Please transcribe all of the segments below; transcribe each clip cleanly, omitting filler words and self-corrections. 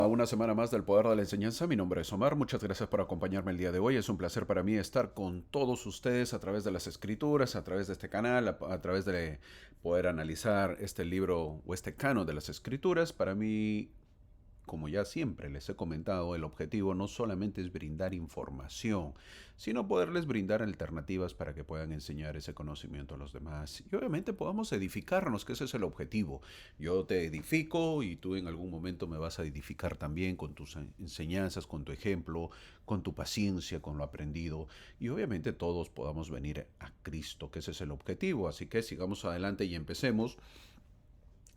A una semana más del Poder de la Enseñanza, mi nombre es Omar, muchas gracias por acompañarme el día de hoy, es un placer para mí estar con todos ustedes a través de las escrituras, a través de este canal, a través de poder analizar este libro o este canon de las escrituras. Para mí, como ya siempre les he comentado, el objetivo no solamente es brindar información, sino poderles brindar alternativas para que puedan enseñar ese conocimiento a los demás. Y obviamente podamos edificarnos, que ese es el objetivo. Yo te edifico y tú en algún momento me vas a edificar también con tus enseñanzas, con tu ejemplo, con tu paciencia, con lo aprendido. Y obviamente todos podamos venir a Cristo, que ese es el objetivo. Así que sigamos adelante y empecemos.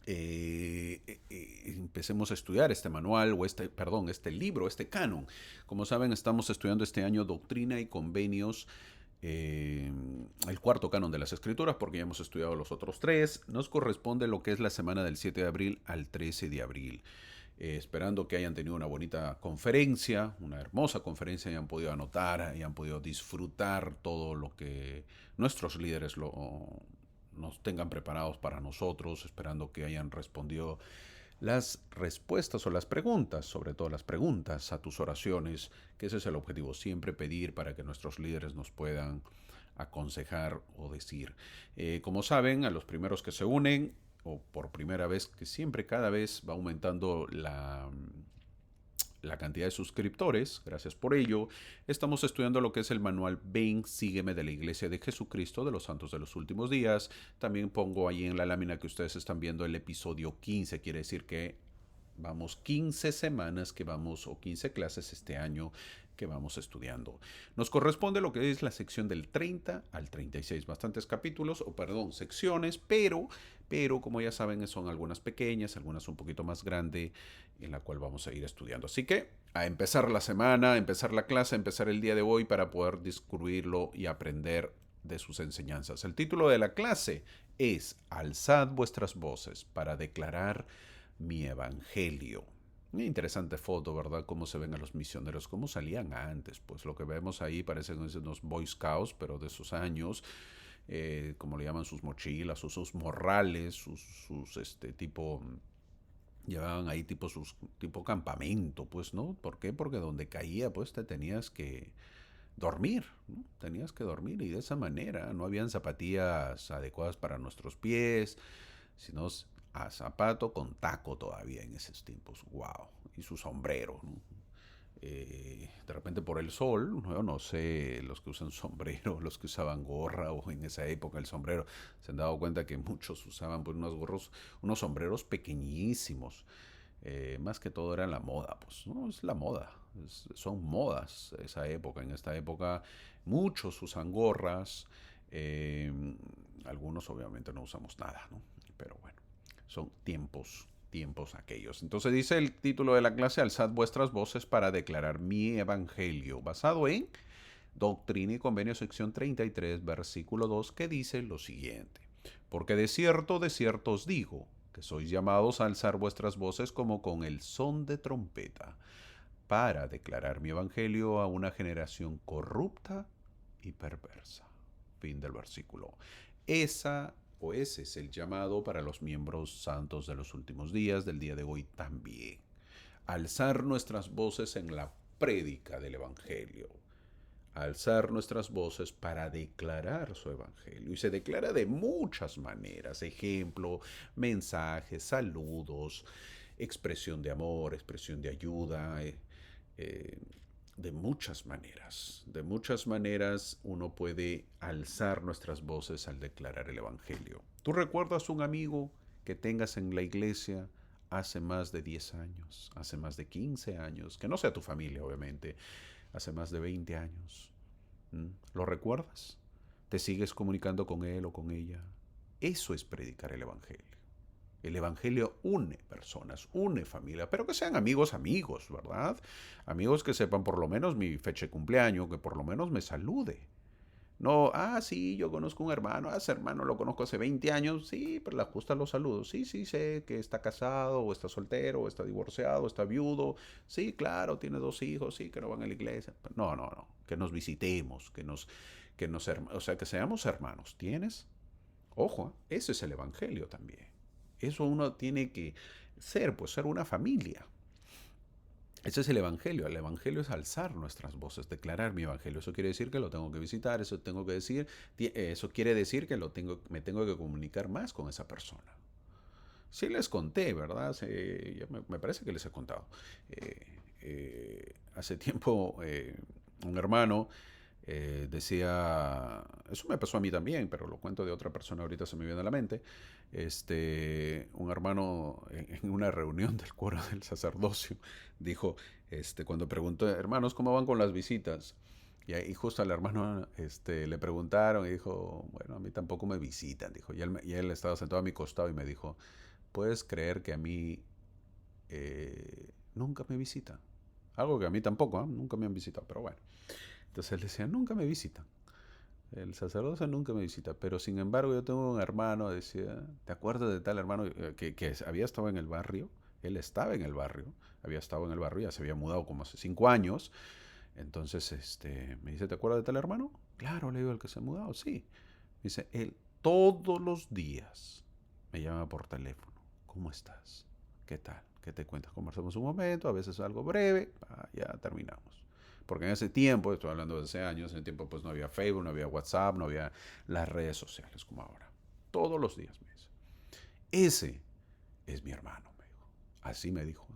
Empecemos a estudiar este manual o este libro, este canon. Como saben, estamos estudiando este año Doctrina y Convenios, el cuarto canon de las Escrituras, porque ya hemos estudiado los otros tres. Nos corresponde lo que es la semana del 7 de abril al 13 de abril. Esperando que hayan tenido una bonita conferencia, una hermosa conferencia, y han podido anotar y han podido disfrutar todo lo que nuestros líderes nos tengan preparados para nosotros, esperando que hayan respondido las respuestas o las preguntas, sobre todo las preguntas a tus oraciones, que ese es el objetivo, siempre pedir para que nuestros líderes nos puedan aconsejar o decir. Como saben, a los primeros que se unen, o por primera vez, que siempre cada vez va aumentando la cantidad de suscriptores, gracias por ello. Estamos estudiando lo que es el manual Ven, sígueme de la Iglesia de Jesucristo de los Santos de los Últimos Días. También pongo ahí en la lámina que ustedes están viendo el episodio 15, quiere decir que vamos 15 semanas que vamos, o 15 clases este año que vamos estudiando. Nos corresponde lo que es la sección del 30 al 36, bastantes capítulos, o perdón, secciones, pero como ya saben son algunas pequeñas, algunas un poquito más grandes, en la cual vamos a ir estudiando. Así que a empezar la semana, a empezar la clase, a empezar el día de hoy para poder discurrirlo y aprender de sus enseñanzas. El título de la clase es Alzad vuestras voces para declarar mi evangelio. Interesante foto, ¿verdad? Cómo se ven a los misioneros, cómo salían antes. Pues lo que vemos ahí parecen unos Boy Scouts, pero de esos años, como le llaman, sus mochilas o sus morrales, tipo, llevaban ahí tipo campamento, pues, ¿no? ¿Por qué? Porque donde caía, pues te tenías que dormir, ¿no? Tenías que dormir y de esa manera no habían zapatillas adecuadas para nuestros pies, sino a zapato con taco todavía en esos tiempos, wow, y su sombrero, ¿no? De repente por el sol, yo no sé, los que usan sombrero, los que usaban gorra o en esa época el sombrero, se han dado cuenta que muchos usaban pues unos gorros, unos sombreros pequeñísimos. Más que todo era la moda, pues, ¿no? Es la moda, son modas esa época. En esta época muchos usan gorras, eh, algunos obviamente no usamos nada, ¿no? Pero bueno, son tiempos aquellos. Entonces dice el título de la clase, Alzad vuestras voces para declarar mi evangelio, basado en Doctrina y Convenio, sección 33, versículo 2, que dice lo siguiente. Porque de cierto os digo, que sois llamados a alzar vuestras voces como con el son de trompeta, para declarar mi evangelio a una generación corrupta y perversa. Fin del versículo. Esa o ese es el llamado para los miembros santos de los últimos días, del día de hoy también. Alzar nuestras voces en la prédica del evangelio, alzar nuestras voces para declarar su evangelio. Y se declara de muchas maneras. Ejemplo, mensajes, saludos, expresión de amor, expresión de ayuda. Eh, de muchas maneras. De muchas maneras uno puede alzar nuestras voces al declarar el evangelio. ¿Tú recuerdas un amigo que tengas en la iglesia hace más de 10 años, hace más de 15 años, que no sea tu familia obviamente, hace más de 20 años? ¿Lo recuerdas? ¿Te sigues comunicando con él o con ella? Eso es predicar el Evangelio. El Evangelio une personas, une familia, pero que sean amigos, amigos, ¿verdad? Amigos que sepan por lo menos mi fecha de cumpleaños, que por lo menos me salude. No, sí, yo conozco un hermano, ese hermano lo conozco hace 20 años, sí, pero le ajustan los saludos. Sí, sí, sé que está casado, o está soltero, o está divorciado, o está viudo. Sí, claro, tiene dos hijos, sí, que no van a la iglesia. No, no, no, que nos visitemos, o sea, que seamos hermanos. ¿Tienes? Ojo, eso es el evangelio también. Eso uno tiene que ser, pues ser una familia. Ese es el evangelio. El evangelio es alzar nuestras voces, declarar mi evangelio. Eso quiere decir que lo tengo que visitar, eso tengo que decir, eso quiere decir que me tengo que comunicar más con esa persona. Sí les conté, ¿verdad? Me parece que les he contado. Hace tiempo un hermano decía, eso me pasó a mí también, pero lo cuento de otra persona, ahorita se me viene a la mente. Un hermano en una reunión del cuoro del sacerdocio dijo, cuando preguntó, hermanos, ¿cómo van con las visitas? Y justo al hermano le preguntaron y dijo, bueno, a mí tampoco me visitan, dijo. Y él estaba sentado a mi costado y me dijo, ¿puedes creer que a mí nunca me visitan? Algo que a mí tampoco, ¿eh? Nunca me han visitado, pero bueno. Entonces él decía, nunca me visitan. El sacerdote nunca me visita, pero sin embargo yo tengo un hermano, decía, ¿te acuerdas de tal hermano que había estado en el barrio? Él estaba en el barrio, había estado en el barrio, ya se había mudado como hace 5 años. Entonces me dice, ¿te acuerdas de tal hermano? Claro, le digo, el que se ha mudado, sí. Dice, él todos los días me llama por teléfono. ¿Cómo estás? ¿Qué tal? ¿Qué te cuentas? Conversamos un momento, a veces algo breve, ya terminamos. Porque en ese tiempo, estoy hablando de hace años, en ese tiempo pues no había Facebook, no había WhatsApp, no había las redes sociales como ahora. Todos los días me dice. Ese es mi hermano, me dijo. Así me dijo.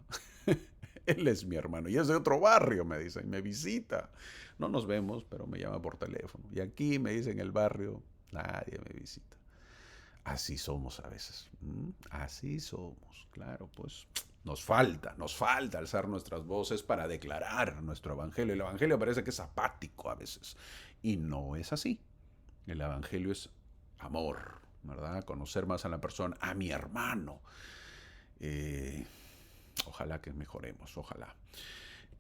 Él es mi hermano. Y es de otro barrio, me dice. Y me visita. No nos vemos, pero me llama por teléfono. Y aquí me dice en el barrio, nadie me visita. Así somos a veces. Así somos. Claro, pues nos falta alzar nuestras voces para declarar nuestro evangelio. El evangelio parece que es apático a veces. Y no es así. El evangelio es amor, ¿verdad? Conocer más a la persona, a mi hermano. Eh, Ojalá que mejoremos, ojalá.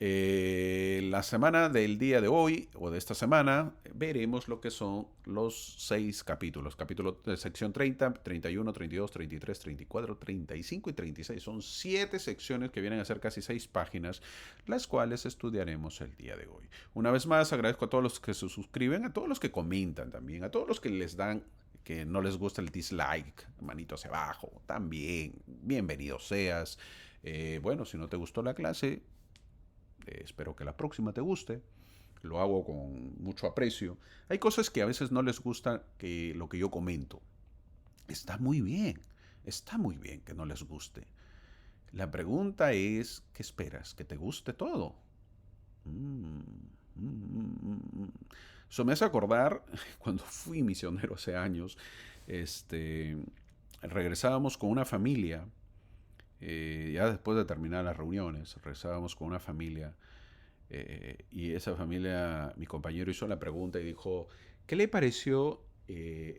La semana del día de hoy o de esta semana veremos lo que son los 6 capítulos. Capítulo de sección 30, 31, 32, 33, 34, 35 y 36. Son 7 secciones que vienen a ser casi 6 páginas, las cuales estudiaremos el día de hoy. Una vez más, agradezco a todos los que se suscriben, a todos los que comentan también, a todos los que les dan que no les gusta el dislike, manito hacia abajo, también, bienvenido seas. Bueno, si no te gustó la clase, espero que la próxima te guste. Lo hago con mucho aprecio. Hay cosas que a veces no les gusta que lo que yo comento. Está muy bien. Está muy bien que no les guste. La pregunta es, ¿qué esperas? ¿Que te guste todo? Mm, mm, Eso me hace acordar cuando fui misionero hace años. Regresábamos con una familia ya después de terminar las reuniones, regresábamos con una familia y esa familia, mi compañero hizo la pregunta y dijo, ¿qué le pareció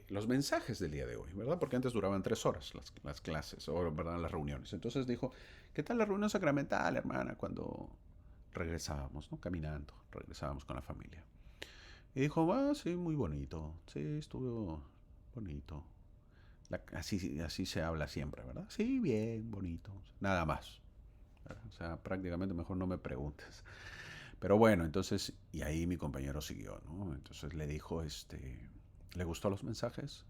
los mensajes del día de hoy? ¿Verdad? Porque antes duraban 3 horas las clases, o ¿verdad? Las reuniones. Entonces dijo, ¿qué tal la reunión sacramental, hermana? Cuando regresábamos, ¿no? Caminando, regresábamos con la familia. Y dijo, sí, muy bonito, sí, estuvo bonito. Así se habla siempre, ¿verdad? Sí, bien, bonito, nada más. O sea, prácticamente mejor no me preguntes. Pero bueno, entonces, y ahí mi compañero siguió, ¿no? Entonces le dijo, ¿le gustó los mensajes?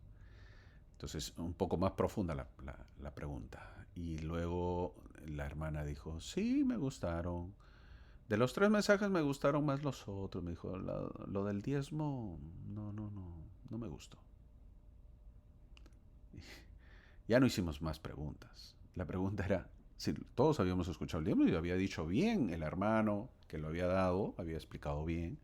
Entonces, un poco más profunda la pregunta. Y luego la hermana dijo, sí, me gustaron. De los 3 mensajes me gustaron más los otros. Me dijo, lo del diezmo, no me gustó. Ya no hicimos más preguntas. La pregunta era, si todos habíamos escuchado el diezmo y había dicho bien el hermano que lo había dado, había explicado bien,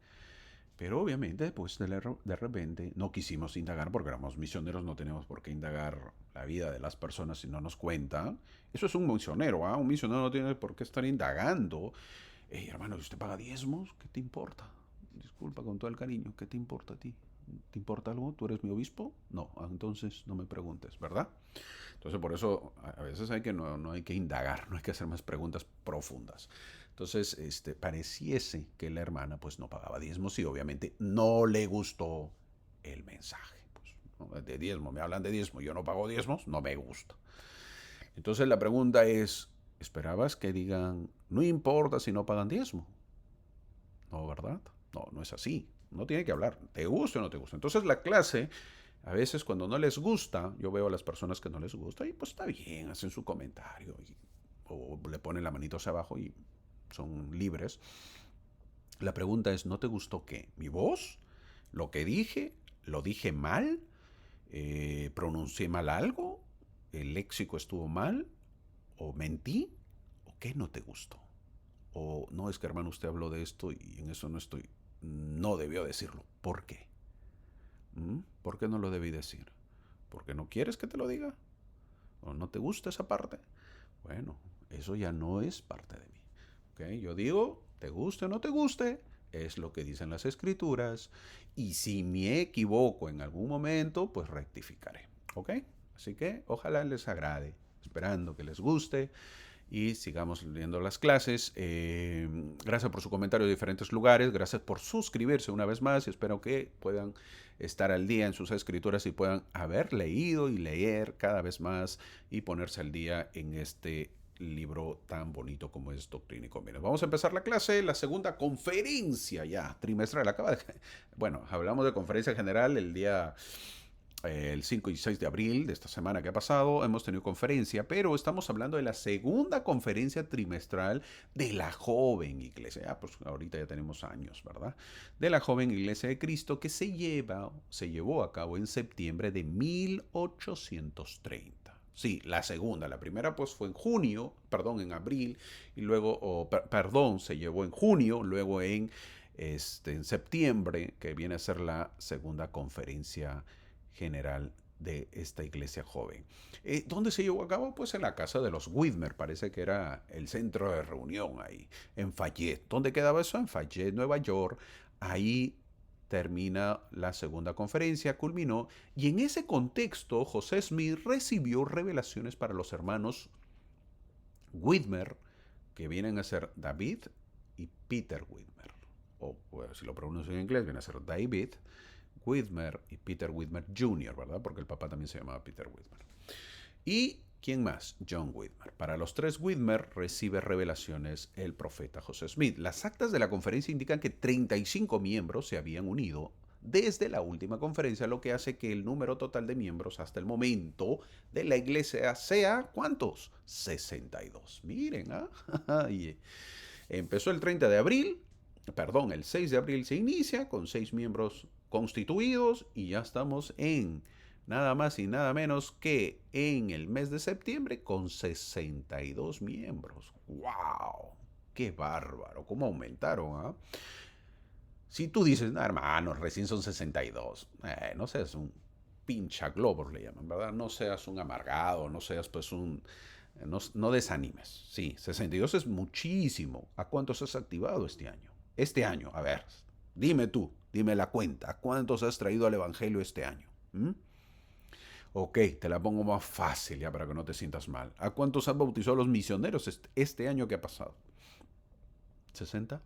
pero obviamente pues de repente no quisimos indagar porque éramos misioneros, no tenemos por qué indagar la vida de las personas si no nos cuentan. Eso es un misionero, ¿ah? Un misionero no tiene por qué estar indagando. Hey, hermano, ¿usted paga diezmos? ¿Qué te importa? Disculpa con todo el cariño, ¿qué te importa a ti? ¿Te importa algo? ¿Tú eres mi obispo? No, entonces no me preguntes, ¿verdad? Entonces por eso a veces no hay que indagar, no hay que hacer más preguntas profundas. Entonces, pareciese que la hermana pues no pagaba diezmos y obviamente no le gustó el mensaje. Pues, ¿no? De diezmo, me hablan de diezmo, yo no pago diezmos, no me gusta. Entonces la pregunta es, ¿esperabas que digan, no importa si no pagan diezmo? No, ¿verdad? No, no es así. No tiene que hablar, ¿te gusta o no te gusta? Entonces la clase, a veces cuando no les gusta, yo veo a las personas que no les gusta y pues está bien, hacen su comentario o le ponen la manito hacia abajo y son libres. La pregunta es, ¿no te gustó qué? ¿Mi voz? ¿Lo que dije? ¿Lo dije mal? ¿Pronuncié mal algo? ¿El léxico estuvo mal? ¿O mentí? ¿O qué no te gustó? O no, es que hermano, usted habló de esto y en eso no estoy. No debió decirlo. ¿Por qué? ¿Por qué no lo debí decir? ¿Porque no quieres que te lo diga? ¿O no te gusta esa parte? Bueno, eso ya no es parte de mí. ¿Okay? Yo digo, te guste o no te guste, es lo que dicen las escrituras. Y si me equivoco en algún momento, pues rectificaré. ¿Ok? Así que ojalá les agrade, esperando que les guste y sigamos leyendo las clases. Gracias por su comentario de diferentes lugares, gracias por suscribirse una vez más y espero que puedan estar al día en sus escrituras y puedan haber leído y leer cada vez más y ponerse al día en este libro tan bonito como es Doctrina y Convenios. Vamos a empezar la clase, la segunda conferencia ya trimestral. Bueno, hablamos de conferencia general el día el 5 y 6 de abril de esta semana que ha pasado, hemos tenido conferencia, pero estamos hablando de la segunda conferencia trimestral de la joven iglesia. Pues ahorita ya tenemos años, ¿verdad? De la joven iglesia de Cristo que se llevó a cabo en septiembre de 1830. Sí, la segunda. La primera pues fue en abril, y luego, se llevó en junio, luego en septiembre, que viene a ser la segunda conferencia general de esta iglesia joven. ¿Dónde se llevó a cabo? Pues en la casa de los Whitmer, parece que era el centro de reunión ahí, en Fayette. ¿Dónde quedaba eso? En Fayette, Nueva York. Ahí termina la segunda conferencia, culminó, y en ese contexto José Smith recibió revelaciones para los hermanos Whitmer, que vienen a ser David y Peter Whitmer. O bueno, si lo pronuncio en inglés, viene a ser David Whitmer y Peter Whitmer Jr., ¿verdad? Porque el papá también se llamaba Peter Whitmer. ¿Y quién más? John Whitmer. Para los tres Whitmer recibe revelaciones el profeta José Smith. Las actas de la conferencia indican que 35 miembros se habían unido desde la última conferencia, lo que hace que el número total de miembros hasta el momento de la iglesia sea, ¿cuántos? 62. Miren, ¿ah? Y empezó el 30 de abril, perdón, el 6 de abril se inicia con 6 miembros constituidos y ya estamos en nada más y nada menos que en el mes de septiembre con 62 miembros. ¡Wow! ¡Qué bárbaro! ¿Cómo aumentaron? Si tú dices, no, hermano, recién son 62, no seas un pincha globos, le llaman, ¿verdad? No seas un amargado, no seas pues un... No desanimes. Sí, 62 es muchísimo. ¿A cuántos has activado este año? Este año, a ver, dime tú, dime la cuenta. ¿A cuántos has traído al Evangelio este año? Ok, te la pongo más fácil ya para que no te sientas mal. ¿A cuántos has bautizado los misioneros este año que ha pasado? ¿60?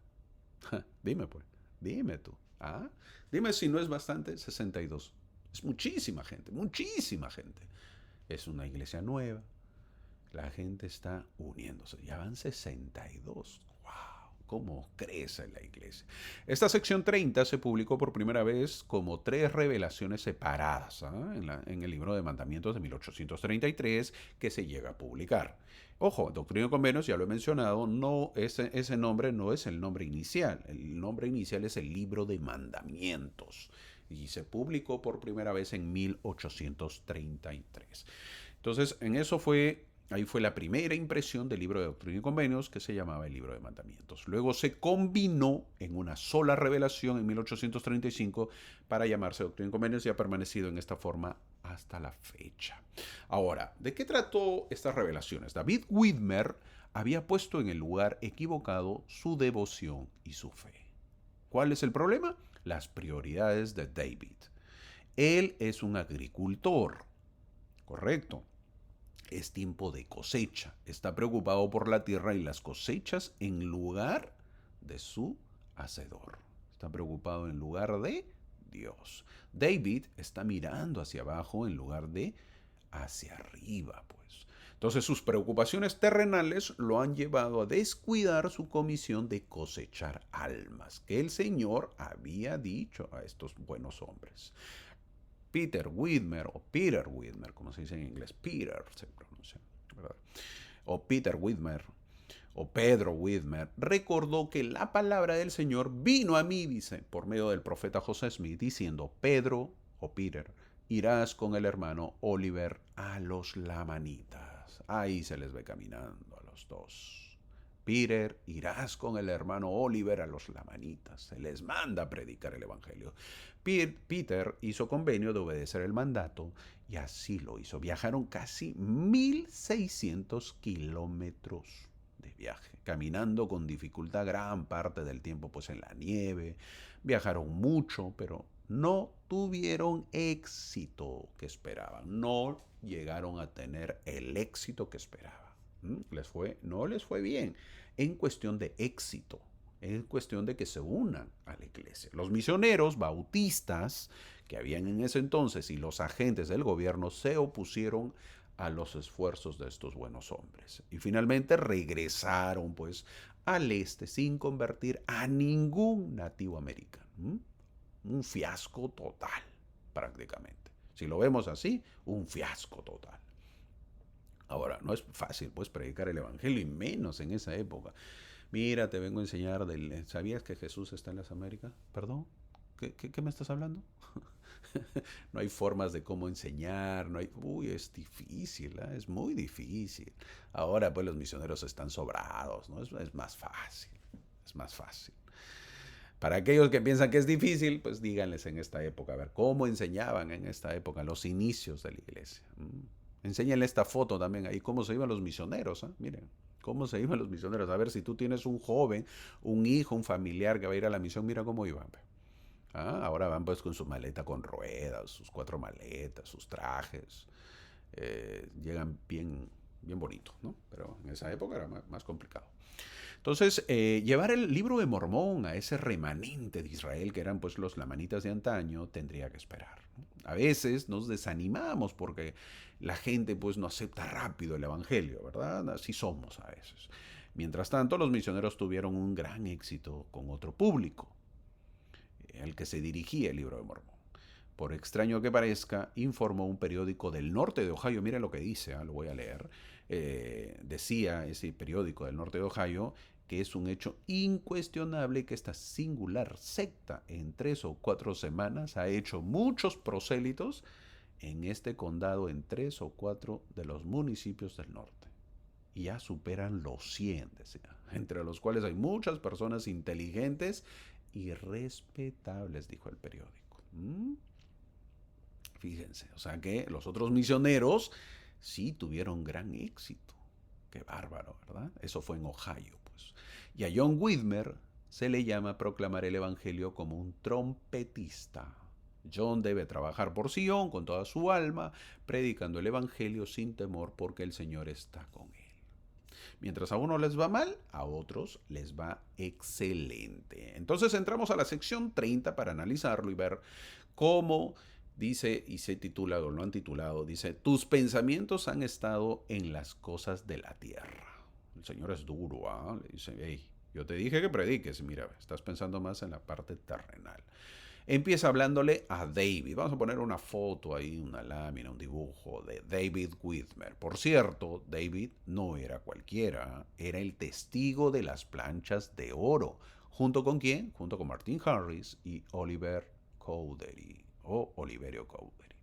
Dime pues, dime tú. Dime si no es bastante, 62. Es muchísima gente, muchísima gente. Es una iglesia nueva. La gente está uniéndose. Ya van 62. ¡Wow! ¿Cómo crece la iglesia? Esta sección 30 se publicó por primera vez como 3 revelaciones separadas en el libro de mandamientos de 1833 que se llega a publicar. Ojo, Doctrina y Convenios, ya lo he mencionado, ese nombre no es el nombre inicial. El nombre inicial es el libro de mandamientos y se publicó por primera vez en 1833. Entonces, ahí fue la primera impresión del libro de Doctrina y Convenios, que se llamaba el libro de mandamientos. Luego se combinó en una sola revelación en 1835 para llamarse Doctrina y Convenios y ha permanecido en esta forma hasta la fecha. Ahora, ¿de qué trató estas revelaciones? David Whitmer había puesto en el lugar equivocado su devoción y su fe. ¿Cuál es el problema? Las prioridades de David. Él es un agricultor, ¿correcto? Es tiempo de cosecha. Está preocupado por la tierra y las cosechas en lugar de su hacedor. Está preocupado en lugar de Dios. David está mirando hacia abajo en lugar de hacia arriba, pues. Entonces sus preocupaciones terrenales lo han llevado a descuidar su comisión de cosechar almas, que el Señor había dicho a estos buenos hombres. Peter Whitmer, o Peter Whitmer, como se dice en inglés, Peter se pronuncia, ¿verdad? O Peter Whitmer, o Pedro Whitmer, recordó que la palabra del Señor vino a mí, dice, por medio del profeta José Smith, diciendo, Pedro o Peter, irás con el hermano Oliver a los lamanitas. Ahí se les ve caminando a los dos. Peter, irás con el hermano Oliver a los lamanitas. Se les manda a predicar el evangelio. Peter hizo convenio de obedecer el mandato y así lo hizo. Viajaron casi 1.600 kilómetros de viaje, caminando con dificultad gran parte del tiempo pues en la nieve. Viajaron mucho, pero no tuvieron éxito que esperaban. No llegaron a tener el éxito que esperaban. No les fue bien en cuestión de éxito, en cuestión de que se unan a la iglesia. Los misioneros bautistas que habían en ese entonces y los agentes del gobierno se opusieron a los esfuerzos de estos buenos hombres y finalmente regresaron pues al este sin convertir a ningún nativo americano. Un fiasco total prácticamente. Si lo vemos así, un fiasco total. Ahora, no es fácil pues predicar el evangelio y menos en esa época. Mira, te vengo a enseñar ¿Sabías que Jesús está en las Américas? ¿Perdón? ¿Qué me estás hablando? No hay formas de cómo enseñar, no hay... Uy, es difícil, ¿eh? Es muy difícil. Ahora pues los misioneros están sobrados, ¿no? Es más fácil, es más fácil. Para aquellos que piensan que es difícil, pues díganles en esta época, a ver, ¿cómo enseñaban en esta época, los inicios de la iglesia? Enséñenle esta foto también ahí, cómo se iban los misioneros, ¿eh? Miren, cómo se iban los misioneros. A ver, si tú tienes un joven, un hijo, un familiar que va a ir a la misión, mira cómo iban. Ahora van pues con su maleta con ruedas, sus 4 maletas, sus trajes. Llegan bien, bien bonitos, ¿no? Pero en esa época era más complicado. Entonces, llevar el libro de Mormón a ese remanente de Israel, que eran pues los lamanitas de antaño, tendría que esperar, ¿no? A veces nos desanimamos porque la gente pues no acepta rápido el evangelio, ¿verdad? Así somos a veces. Mientras tanto, los misioneros tuvieron un gran éxito con otro público, al que se dirigía el libro de Mormón. Por extraño que parezca, informó un periódico del norte de Ohio, miren lo que dice, lo voy a leer, decía ese periódico del norte de Ohio que es un hecho incuestionable que esta singular secta en 3 o 4 semanas ha hecho muchos prosélitos en este condado en 3 o 4 de los municipios del norte. Y ya superan los 100, decía, entre los cuales hay muchas personas inteligentes y respetables, dijo el periódico. Fíjense, o sea que los otros misioneros sí tuvieron gran éxito. Qué bárbaro, ¿verdad? Eso fue en Ohio, pues. Y a John Whitmer se le llama proclamar el evangelio como un trompetista. John debe trabajar por Sion con toda su alma, predicando el evangelio sin temor porque el Señor está con él. Mientras a unos les va mal, a otros les va excelente. Entonces entramos a la sección 30 para analizarlo y ver cómo dice, y se titula, o lo han titulado, dice, tus pensamientos han estado en las cosas de la tierra. El Señor es duro, ¿eh? Le dice, hey, yo te dije que prediques, mira, estás pensando más en la parte terrenal. Empieza hablándole a David. Vamos a poner una foto ahí, una lámina, un dibujo de David Whitmer. Por cierto, David no era cualquiera, era el testigo de las planchas de oro. ¿Junto con quién? Junto con Martin Harris y Oliver Cowdery, o Oliverio Cowdery.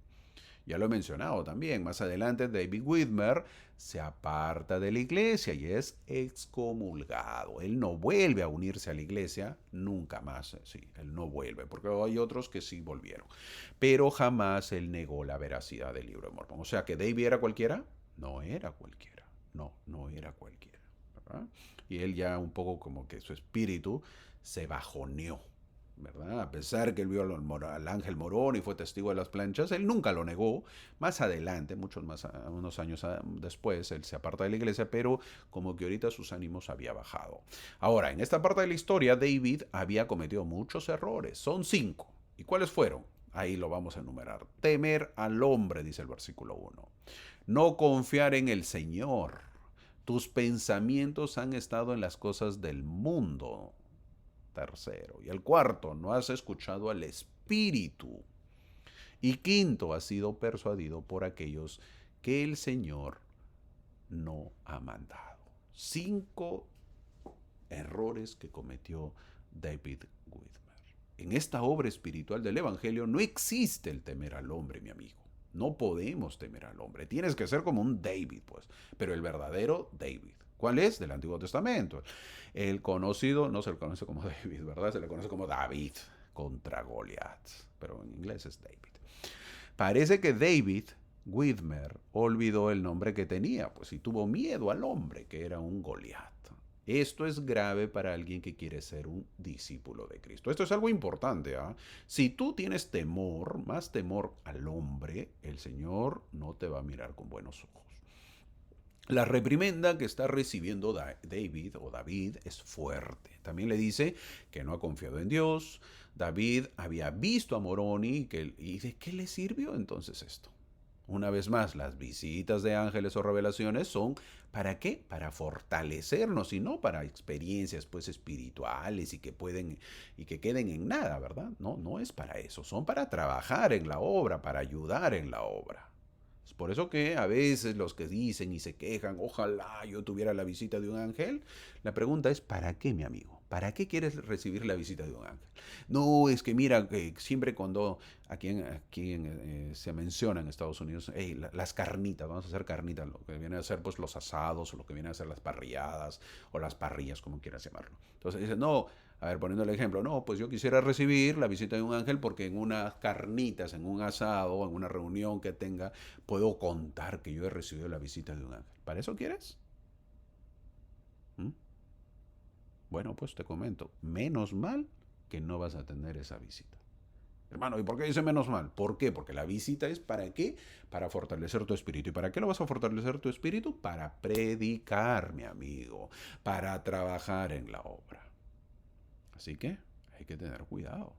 Ya lo he mencionado también. Más adelante David Whitmer se aparta de la iglesia y es excomulgado. Él no vuelve a unirse a la iglesia nunca más. Sí, él no vuelve, porque hay otros que sí volvieron. Pero jamás él negó la veracidad del libro de Mormón. O sea, que David era cualquiera. No era cualquiera. No era cualquiera, ¿verdad? Y él ya un poco como que su espíritu se bajoneó, ¿verdad? A pesar que él vio al ángel Morón y fue testigo de las planchas, él nunca lo negó. Más adelante, unos años después, él se aparta de la iglesia, pero como que ahorita sus ánimos había bajado. Ahora, en esta parte de la historia, David había cometido muchos errores. Son 5. ¿Y cuáles fueron? Ahí lo vamos a enumerar. Temer al hombre, dice el versículo 1. No confiar en el Señor. Tus pensamientos han estado en las cosas del mundo. Tercero. Y el cuarto, no has escuchado al Espíritu. Y quinto, has sido persuadido por aquellos que el Señor no ha mandado. 5 errores que cometió David Whitmer. En esta obra espiritual del Evangelio no existe el temer al hombre, mi amigo. No podemos temer al hombre. Tienes que ser como un David, pues. Pero el verdadero David. ¿Cuál es? Del Antiguo Testamento. El conocido, no se le conoce como David, ¿verdad? Se le conoce como David contra Goliat. Pero en inglés es David. Parece que David Whitmer olvidó el nombre que tenía, pues, y tuvo miedo al hombre, que era un Goliat. Esto es grave para alguien que quiere ser un discípulo de Cristo. Esto es algo importante. ¿Ah? Si tú tienes temor, más temor al hombre, el Señor no te va a mirar con buenos ojos. La reprimenda que está recibiendo David es fuerte. También le dice que no ha confiado en Dios. David había visto a Moroni y ¿de qué le sirvió entonces esto? Una vez más, las visitas de ángeles o revelaciones son ¿para qué? Para fortalecernos y no para experiencias pues espirituales y que queden en nada, ¿verdad? No, no es para eso, son para trabajar en la obra, para ayudar en la obra. Es por eso que a veces los que dicen y se quejan, ojalá yo tuviera la visita de un ángel, la pregunta es ¿para qué, mi amigo? ¿Para qué quieres recibir la visita de un ángel? No, es que mira, que siempre cuando se menciona en Estados Unidos, hey, las carnitas, vamos a hacer carnitas, lo que viene a ser pues los asados, o lo que viene a ser las parrilladas, o las parrillas, como quieras llamarlo. Entonces dicen, no, a ver, poniendo el ejemplo, no, pues yo quisiera recibir la visita de un ángel porque en unas carnitas, en un asado, en una reunión que tenga, puedo contar que yo he recibido la visita de un ángel. ¿Para eso quieres? ¿Mm? Bueno, pues te comento, menos mal que no vas a tener esa visita. Hermano, ¿y por qué dice menos mal? ¿Por qué? Porque la visita es ¿para qué? Para fortalecer tu espíritu. ¿Y para qué lo vas a fortalecer tu espíritu? Para predicar, mi amigo, para trabajar en la obra. Así que hay que tener cuidado.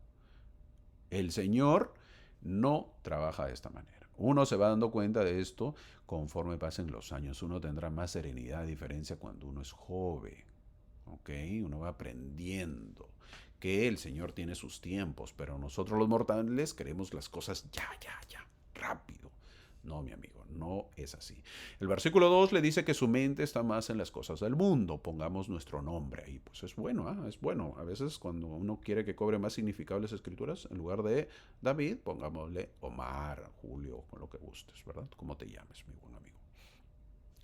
El Señor no trabaja de esta manera. Uno se va dando cuenta de esto conforme pasen los años. Uno tendrá más serenidad, a diferencia cuando uno es joven. ¿Ok? Uno va aprendiendo que el Señor tiene sus tiempos, pero nosotros los mortales queremos las cosas ya, rápido. No, mi amigo, no es así. El versículo 2 le dice que su mente está más en las cosas del mundo. Pongamos nuestro nombre ahí. Pues es bueno, ¿eh? Es bueno. A veces cuando uno quiere que cobre más significado las escrituras, en lugar de David, pongámosle Omar, Julio, con lo que gustes, ¿verdad? Como te llames, mi buen amigo.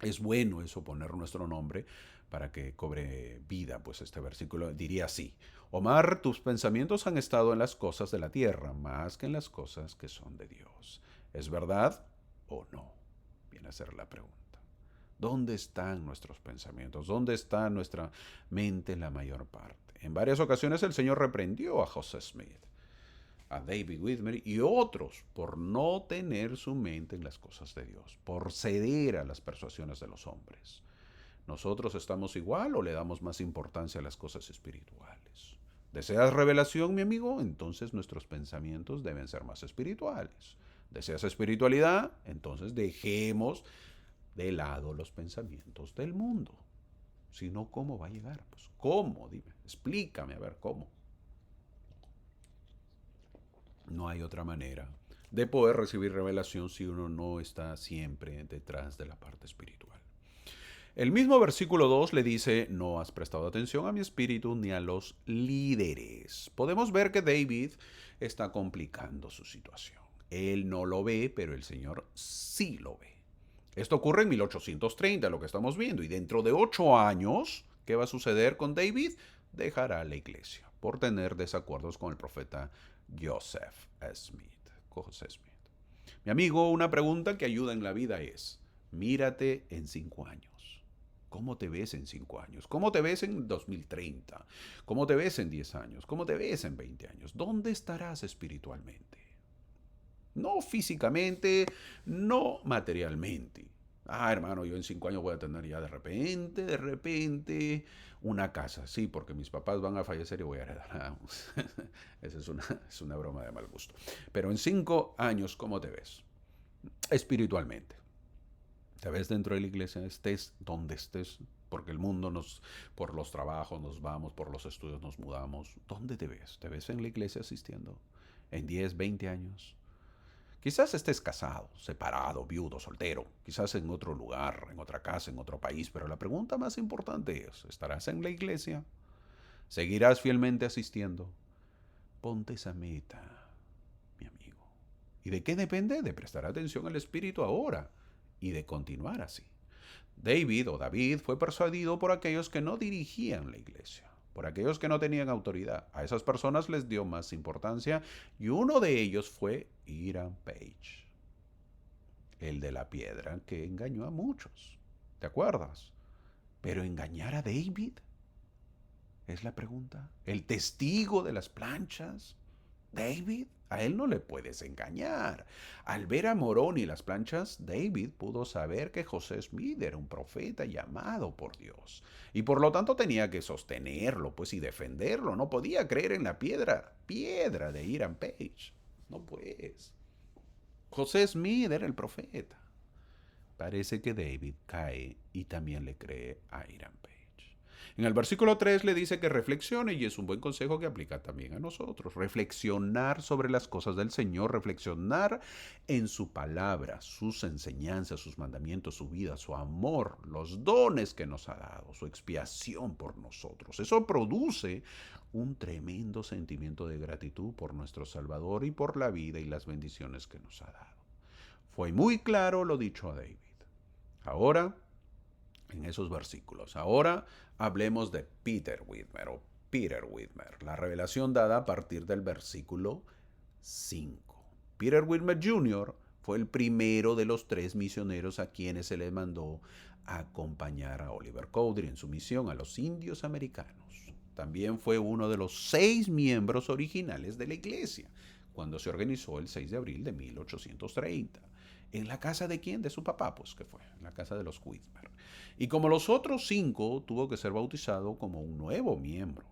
Es bueno eso, poner nuestro nombre para que cobre vida, pues este versículo diría así: Omar, tus pensamientos han estado en las cosas de la tierra, más que en las cosas que son de Dios. ¿Es verdad o no? Viene a ser la pregunta. ¿Dónde están nuestros pensamientos? ¿Dónde está nuestra mente en la mayor parte? En varias ocasiones el Señor reprendió a José Smith, a David Whitmer y otros por no tener su mente en las cosas de Dios, por ceder a las persuasiones de los hombres. ¿Nosotros estamos igual o le damos más importancia a las cosas espirituales? ¿Deseas revelación, mi amigo? Entonces nuestros pensamientos deben ser más espirituales. ¿Deseas espiritualidad? Entonces dejemos de lado los pensamientos del mundo. Si no, ¿cómo va a llegar? Pues, ¿cómo? Dime, explícame, a ver, ¿cómo? No hay otra manera de poder recibir revelación si uno no está siempre detrás de la parte espiritual. El mismo versículo 2 le dice, no has prestado atención a mi espíritu ni a los líderes. Podemos ver que David está complicando su situación. Él no lo ve, pero el Señor sí lo ve. Esto ocurre en 1830, lo que estamos viendo, y dentro de 8 años, ¿qué va a suceder con David? Dejará la iglesia por tener desacuerdos con el profeta Joseph Smith. José Smith. Mi amigo, una pregunta que ayuda en la vida es, mírate en 5 años. ¿Cómo te ves en 5 años? ¿Cómo te ves en 2030? ¿Cómo te ves en 10 años? ¿Cómo te ves en 20 años? ¿Dónde estarás espiritualmente? No físicamente, no materialmente. Ah, hermano, yo en 5 años voy a tener ya de repente, una casa. Sí, porque mis papás van a fallecer y voy a heredar. Esa es una broma de mal gusto. Pero en 5 años, ¿cómo te ves? Espiritualmente. ¿Te ves dentro de la iglesia? Estés donde estés, porque el mundo por los trabajos nos vamos, por los estudios nos mudamos. ¿Dónde te ves? ¿Te ves en la iglesia asistiendo? ¿En 10, 20 años? Quizás estés casado, separado, viudo, soltero, quizás en otro lugar, en otra casa, en otro país, pero la pregunta más importante es, ¿estarás en la iglesia? ¿Seguirás fielmente asistiendo? Ponte esa meta, mi amigo. ¿Y de qué depende? De prestar atención al Espíritu ahora y de continuar así. David fue persuadido por aquellos que no dirigían la iglesia, por aquellos que no tenían autoridad. A esas personas les dio más importancia y uno de ellos fue Hiram Page, el de la piedra que engañó a muchos. ¿Te acuerdas? Pero engañar a David es la pregunta. El testigo de las planchas, David, a él no le puedes engañar. Al ver a Morón y las planchas, David pudo saber que José Smith era un profeta llamado por Dios. Y por lo tanto tenía que sostenerlo, pues, y defenderlo. No podía creer en la piedra de Hiram Page. No pues. José Smith era el profeta. Parece que David cae y también le cree a Hiram Page. En el versículo 3 le dice que reflexione y es un buen consejo que aplica también a nosotros. Reflexionar sobre las cosas del Señor, reflexionar en su palabra, sus enseñanzas, sus mandamientos, su vida, su amor, los dones que nos ha dado, su expiación por nosotros. Eso produce un tremendo sentimiento de gratitud por nuestro Salvador y por la vida y las bendiciones que nos ha dado. Fue muy claro lo dicho a David. Ahora, en esos versículos. Ahora hablemos de Peter Whitmer o Peter Whitmer, la revelación dada a partir del versículo 5. Peter Whitmer Jr. fue el primero de los 3 misioneros a quienes se les mandó a acompañar a Oliver Cowdery en su misión a los indios americanos. También fue uno de los 6 miembros originales de la iglesia, cuando se organizó el 6 de abril de 1830. ¿En la casa de quién? De su papá, pues, que fue, en la casa de los Whitmer. Y como los otros 5, tuvo que ser bautizado como un nuevo miembro.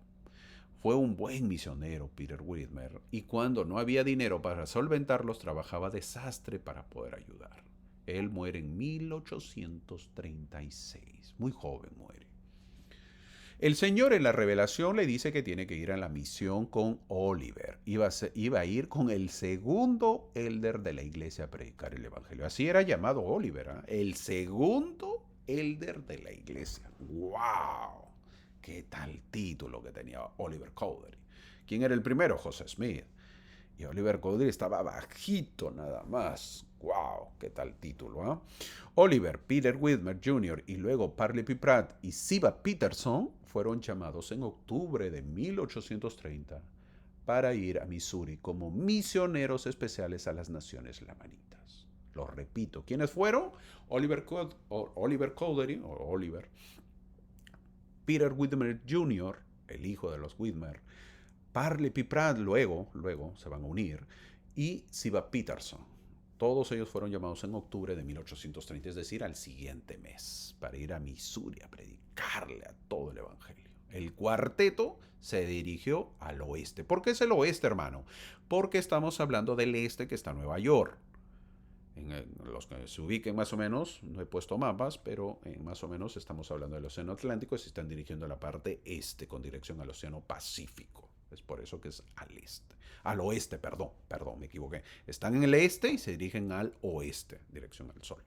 Fue un buen misionero, Peter Whitmer, y cuando no había dinero para solventarlos, trabajaba desastre para poder ayudar. Él muere en 1836, muy joven muere. El Señor en la revelación le dice que tiene que ir a la misión con Oliver. Iba a ir con el segundo elder de la iglesia a predicar el evangelio. Así era llamado Oliver, ¿eh? El segundo elder de la iglesia. ¡Wow! ¡Qué tal título que tenía Oliver Cowdery! ¿Quién era el primero? José Smith. Y Oliver Cowdery estaba bajito nada más. ¡Wow! ¡Qué tal título! ¿Eh? Oliver, Peter Whitmer Jr. y luego Parley P. Pratt y Siba Peterson fueron llamados en octubre de 1830 para ir a Missouri como misioneros especiales a las naciones lamanitas. Lo repito, ¿quiénes fueron? Oliver Cowdery, o Oliver, Peter Whitmer Jr., el hijo de los Whitmer, Parley P. Pratt, luego se van a unir, y Siba Peterson. Todos ellos fueron llamados en octubre de 1830, es decir, al siguiente mes, para ir a Missouri a predicarle a todo el evangelio. El cuarteto se dirigió al oeste. ¿Por qué es el oeste, hermano? Porque estamos hablando del este, que está en Nueva York. En los que se ubiquen más o menos, no he puesto mapas, pero más o menos estamos hablando del Océano Atlántico y se están dirigiendo a la parte este con dirección al Océano Pacífico. Es por eso que es al este. Al oeste, perdón, me equivoqué. Están en el este y se dirigen al oeste, dirección al sol.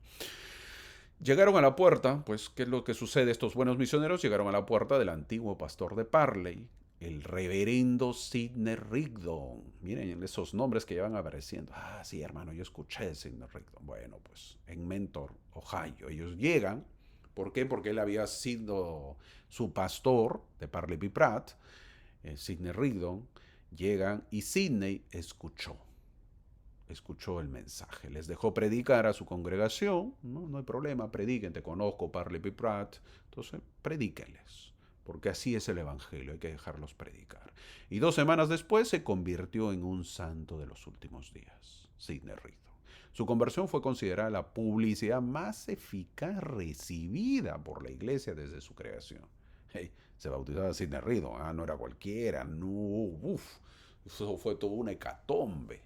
Llegaron a la puerta, pues, ¿qué es lo que sucede? Estos buenos misioneros llegaron a la puerta del antiguo pastor de Parley, el reverendo Sidney Rigdon. Miren esos nombres que ya van apareciendo. Ah, sí, hermano, yo escuché de Sidney Rigdon. Bueno, pues, en Mentor, Ohio. Ellos llegan. ¿Por qué? Porque él había sido su pastor de Parley P. Pratt, Sidney Rigdon. Llegan y Sidney escuchó el mensaje, les dejó predicar a su congregación, no hay problema, prediquen, te conozco, Parley P. Pratt, entonces predíquenles, porque así es el evangelio, hay que dejarlos predicar. Y 2 semanas después se convirtió en un santo de los últimos días, Sidney Rigdon. Su conversión fue considerada la publicidad más eficaz recibida por la iglesia desde su creación. Hey, se bautizaba Sidney Rigdon, no era cualquiera, no, eso fue toda una hecatombe.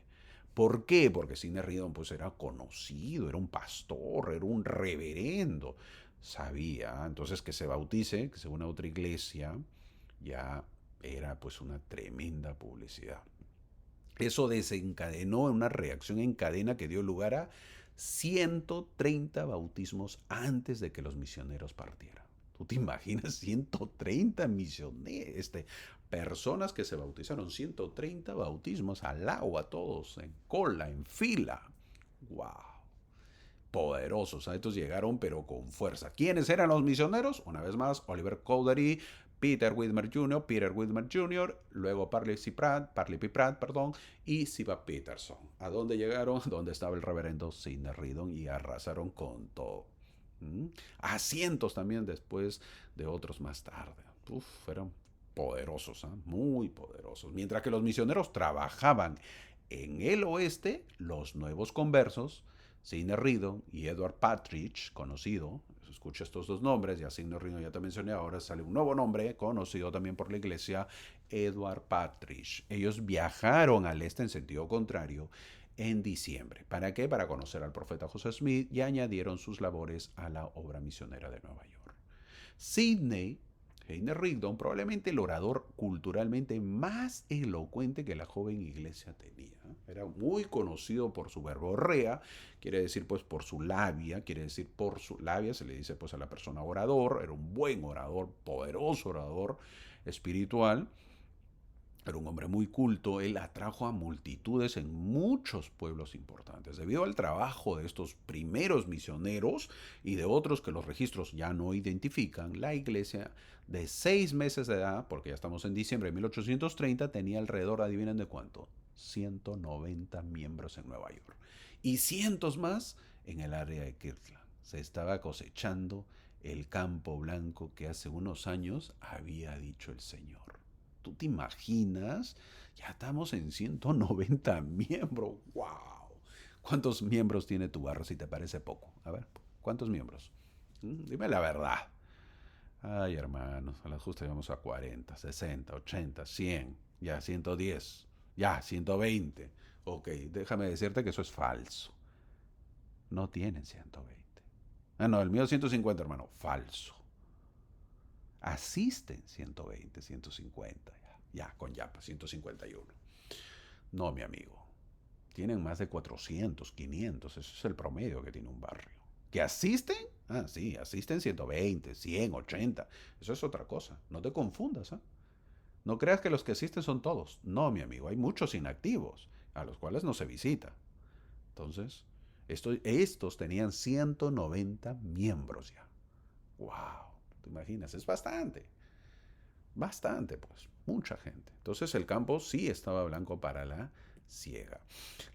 ¿Por qué? Porque Sidney Rigdon pues era conocido, era un pastor, era un reverendo. Sabía, entonces que se bautice, que se una a otra iglesia, ya era pues una tremenda publicidad. Eso desencadenó una reacción en cadena que dio lugar a 130 bautismos antes de que los misioneros partieran. ¿Tú te imaginas 130 misioneros, personas que se bautizaron? 130 bautismos al agua, todos en cola, en fila. ¡Wow! Poderosos. Estos llegaron pero con fuerza. ¿Quiénes eran los misioneros? Una vez más, Oliver Cowdery, Peter Whitmer Jr., luego Parley P. Pratt, perdón, y Siva Peterson. ¿A dónde llegaron? Donde estaba el reverendo Sidney Rigdon y arrasaron con todo. A cientos también después de otros más tarde. Eran poderosos, muy poderosos. Mientras que los misioneros trabajaban en el oeste, los nuevos conversos, Sidney Rigdon y Edward Partridge, conocido, escucha estos dos nombres, ya Sidney Rigdon ya te mencioné, ahora sale un nuevo nombre, conocido también por la iglesia, Edward Partridge. Ellos viajaron al este en sentido contrario en diciembre. ¿Para qué? Para conocer al profeta José Smith y añadieron sus labores a la obra misionera de Nueva York. Sidney Rigdon, probablemente el orador culturalmente más elocuente que la joven iglesia tenía. Era muy conocido por su verborrea, quiere decir pues por su labia, quiere decir por su labia, se le dice pues a la persona orador, era un buen orador, poderoso orador espiritual. Era un hombre muy culto, él atrajo a multitudes en muchos pueblos importantes. Debido al trabajo de estos primeros misioneros y de otros que los registros ya no identifican, la iglesia de 6 meses de edad, porque ya estamos en diciembre de 1830, tenía alrededor, adivinen de cuánto, 190 miembros en Nueva York. Y cientos más en el área de Kirtland. Se estaba cosechando el campo blanco que hace unos años había dicho el Señor. ¿Tú te imaginas? Ya estamos en 190 miembros. ¡Wow! ¿Cuántos miembros tiene tu barrio si te parece poco? A ver, ¿cuántos miembros? Dime la verdad. Ay, hermanos, a la justa vamos a 40, 60, 80, 100, ya 110, ya 120. Ok, déjame decirte que eso es falso. No tienen 120. Ah, no, el mío es 150, hermano. Falso. Asisten 120, 150. Ya, con Yapa, 151. No, mi amigo. Tienen más de 400, 500. Ese es el promedio que tiene un barrio. ¿Que asisten? Ah, sí, asisten 120, 100, 80. Eso es otra cosa. No te confundas, ¿ah? No creas que los que asisten son todos. No, mi amigo. Hay muchos inactivos, a los cuales no se visita. Entonces, estos tenían 190 miembros ya. ¡Wow! ¿Te imaginas? Es bastante. Bastante, pues, mucha gente. Entonces el campo sí estaba blanco para la ciega.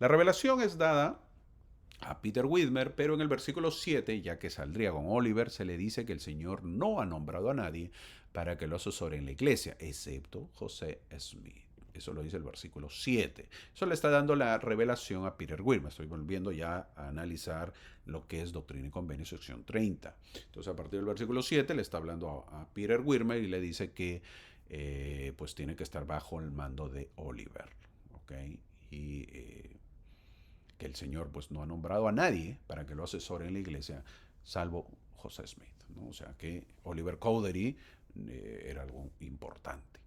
La revelación es dada a Peter Whitmer, pero en el versículo 7, ya que saldría con Oliver, se le dice que el Señor no ha nombrado a nadie para que lo asesore en la iglesia, excepto José Smith. Eso lo dice el versículo 7. Eso le está dando la revelación a Peter Whitmer. Estoy volviendo ya a analizar lo que es Doctrina y Convenio, sección 30. Entonces, a partir del versículo 7, le está hablando a Peter Whitmer y le dice que pues tiene que estar bajo el mando de Oliver. ¿Okay? Y que el Señor pues no ha nombrado a nadie para que lo asesore en la iglesia, salvo José Smith, ¿no? O sea que Oliver Cowdery era algo importante.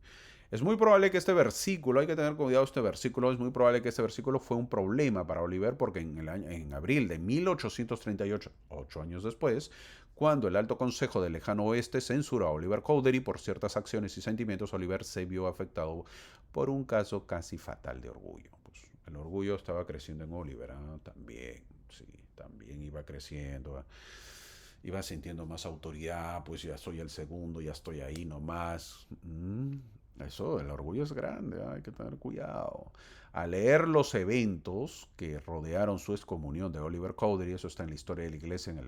Es muy probable que este versículo, hay que tener cuidado este versículo, es muy probable que este versículo fue un problema para Oliver porque en abril de 1838, 8 años después, cuando el Alto Consejo del Lejano Oeste censuró a Oliver Cowdery por ciertas acciones y sentimientos, Oliver se vio afectado por un caso casi fatal de orgullo. Pues el orgullo estaba creciendo en Oliver, también, sí, también iba creciendo. Iba sintiendo más autoridad, pues ya soy el segundo, ya estoy ahí nomás. Eso, el orgullo es grande, hay que tener cuidado. Al leer los eventos que rodearon su excomunión de Oliver Cowdery, eso está en la historia de la iglesia en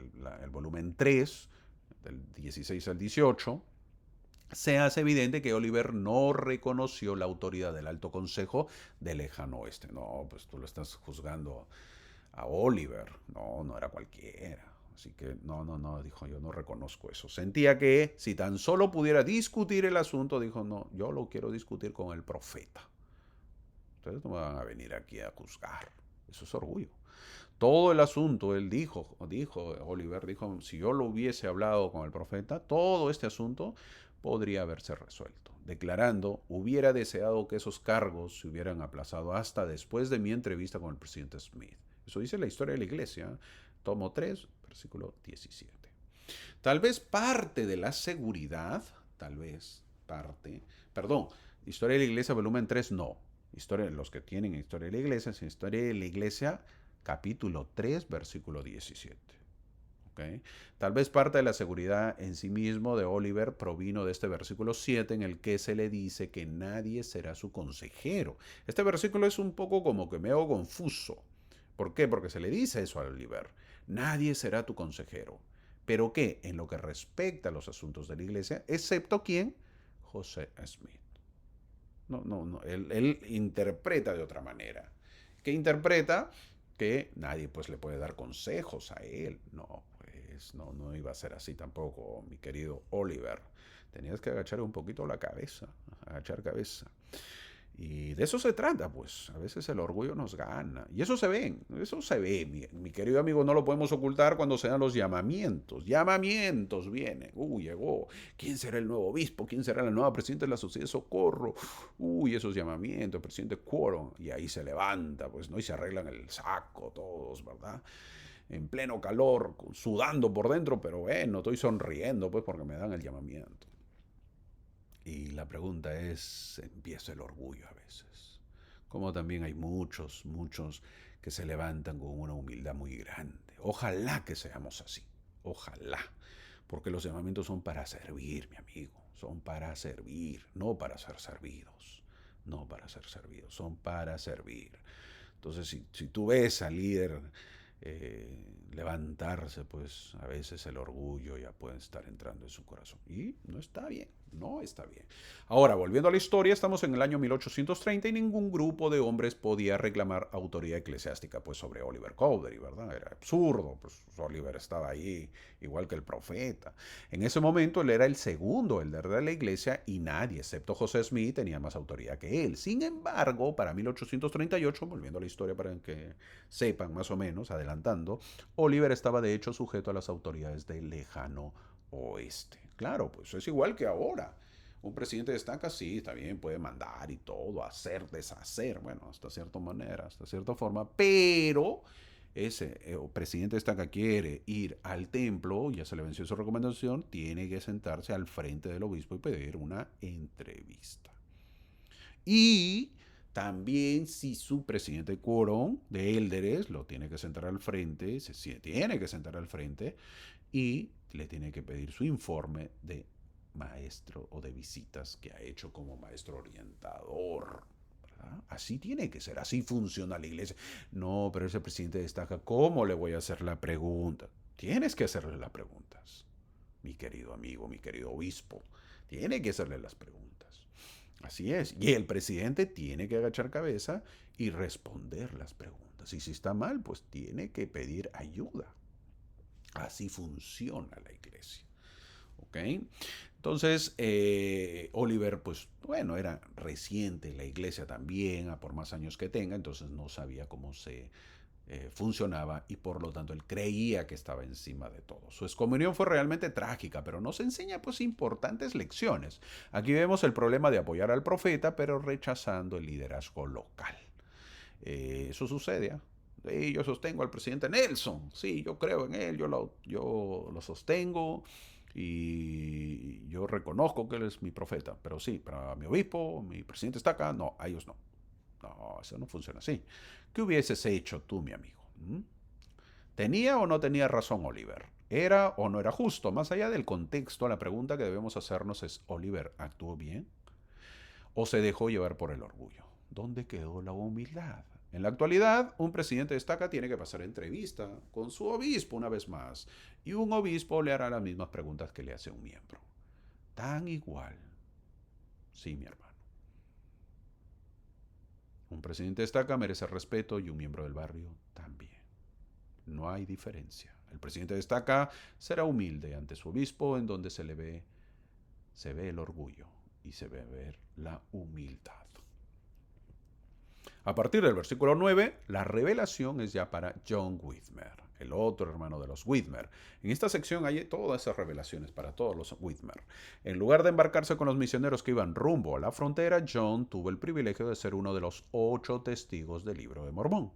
el volumen 3, del 16 al 18, se hace evidente que Oliver no reconoció la autoridad del Alto Consejo del Lejano Oeste. No, pues tú lo estás juzgando a Oliver. No, no era cualquiera. Así que no, dijo, yo no reconozco eso. Sentía que si tan solo pudiera discutir el asunto, dijo, no, yo lo quiero discutir con el profeta. Ustedes no me van a venir aquí a juzgar. Eso es orgullo. Todo el asunto, él dijo, Oliver dijo, si yo lo hubiese hablado con el profeta, todo este asunto podría haberse resuelto, declarando: hubiera deseado que esos cargos se hubieran aplazado hasta después de mi entrevista con el presidente Smith. Eso dice la historia de la iglesia, tomo 3, versículo 17. Tal vez parte de la seguridad, tal vez parte, perdón, historia de la iglesia volumen 3 no, historia, los que tienen historia de la iglesia, es historia de la iglesia capítulo 3, versículo 17. ¿Okay? Tal vez parte de la seguridad en sí mismo de Oliver provino de este versículo 7 en el que se le dice que nadie será su consejero. Este versículo es un poco como que me hago confuso. ¿Por qué? Porque se le dice eso a Oliver. Nadie será tu consejero. ¿Pero qué? En lo que respecta a los asuntos de la iglesia, excepto quién? José Smith. No, él interpreta de otra manera. ¿Qué interpreta? Que nadie pues le puede dar consejos a él. No, pues no iba a ser así tampoco, mi querido Oliver. Tenías que agachar un poquito la cabeza, agachar cabeza. Y de eso se trata, pues. A veces el orgullo nos gana. Y eso se ve. Mi querido amigo, no lo podemos ocultar cuando se dan los llamamientos. Llamamientos vienen. Llegó. ¿Quién será el nuevo obispo? ¿Quién será la nueva presidenta de la Sociedad de Socorro? Esos llamamientos, presidente Quórum. Y ahí se levanta, pues, ¿no? Y se arreglan el saco todos, ¿verdad? En pleno calor, sudando por dentro, pero bueno, estoy sonriendo, pues, porque me dan el llamamiento. Y la pregunta es, empieza el orgullo a veces. Como también hay muchos que se levantan con una humildad muy grande. Ojalá que seamos así. Ojalá. Porque los llamamientos son para servir, mi amigo. Son para servir, no para ser servidos. No para ser servidos, son para servir. Entonces, si tú ves al líder levantarse, pues a veces el orgullo ya puede estar entrando en su corazón. Y no está bien, no está bien. Ahora, volviendo a la historia, estamos en el año 1830 y ningún grupo de hombres podía reclamar autoridad eclesiástica pues sobre Oliver Cowdery, ¿verdad? Era absurdo, pues Oliver estaba ahí igual que el profeta. En ese momento él era el segundo elder de la iglesia y nadie, excepto José Smith, tenía más autoridad que él. Sin embargo, para 1838, volviendo a la historia para que sepan más o menos, adelantando, Oliver estaba de hecho sujeto a las autoridades del lejano oeste. Claro, pues es igual que ahora. Un presidente destaca, sí, está bien, puede mandar y todo, hacer, deshacer, bueno, hasta cierta manera, hasta cierta forma, pero ese presidente destaca quiere ir al templo, ya se le venció su recomendación, tiene que sentarse al frente del obispo y pedir una entrevista. Y también si su presidente de quórum de élderes lo tiene que sentar al frente, tiene que sentar al frente y le tiene que pedir su informe de maestro o de visitas que ha hecho como maestro orientador. ¿Verdad? Así tiene que ser, así funciona la iglesia. No, pero ese presidente destaca, ¿cómo le voy a hacer la pregunta? Tienes que hacerle las preguntas, mi querido amigo, mi querido obispo. Tiene que hacerle las preguntas. Así es. Y el presidente tiene que agachar cabeza y responder las preguntas. Y si está mal, pues tiene que pedir ayuda. Así funciona la iglesia. ¿Ok? Entonces, Oliver, pues bueno, era reciente en la iglesia también, por más años que tenga, entonces no sabía cómo se funcionaba y por lo tanto él creía que estaba encima de todo. Su excomunión fue realmente trágica, pero nos enseña pues importantes lecciones. Aquí vemos el problema de apoyar al profeta, pero rechazando el liderazgo local. Eso sucede. Sí, yo sostengo al presidente Nelson. Sí, yo creo en él, yo lo sostengo y yo reconozco que él es mi profeta. Pero sí, para mi obispo, mi presidente está acá, no, a ellos no. No, eso no funciona así. ¿Qué hubieses hecho tú, mi amigo? ¿Tenía o no tenía razón Oliver? ¿Era o no era justo? Más allá del contexto, la pregunta que debemos hacernos es, ¿Oliver actuó bien? ¿O se dejó llevar por el orgullo? ¿Dónde quedó la humildad? En la actualidad, un presidente destaca tiene que pasar entrevista con su obispo una vez más, y un obispo le hará las mismas preguntas que le hace un miembro. Tan igual. Sí, mi hermano. Un presidente destaca merece respeto y un miembro del barrio también. No hay diferencia. El presidente destaca será humilde ante su obispo, en donde se ve el orgullo y se ve ver la humildad. A partir del versículo 9, la revelación es ya para John Whitmer. el otro hermano de los Whitmer. En esta sección hay todas esas revelaciones para todos los Whitmer. En lugar de embarcarse con los misioneros que iban rumbo a la frontera, John tuvo el privilegio de ser uno de los 8 testigos del libro de Mormón.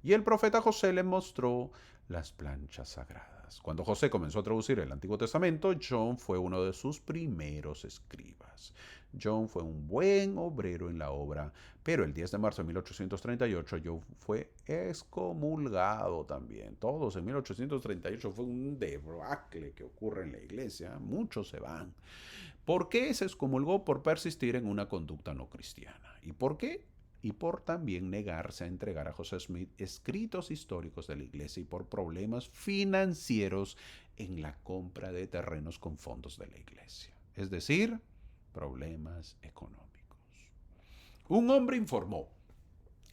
Y el profeta José le mostró las planchas sagradas. Cuando José comenzó a traducir el Antiguo Testamento, John fue uno de sus primeros escribas. John fue un buen obrero en la obra, pero el 10 de marzo de 1838 John fue excomulgado también. Todos en 1838 fue un debacle que ocurre en la iglesia. Muchos se van. ¿Por qué se excomulgó? Por persistir en una conducta no cristiana. ¿Y por qué? Y por también negarse a entregar a José Smith escritos históricos de la iglesia y por problemas financieros en la compra de terrenos con fondos de la iglesia. Es decir, problemas económicos. Un hombre informó,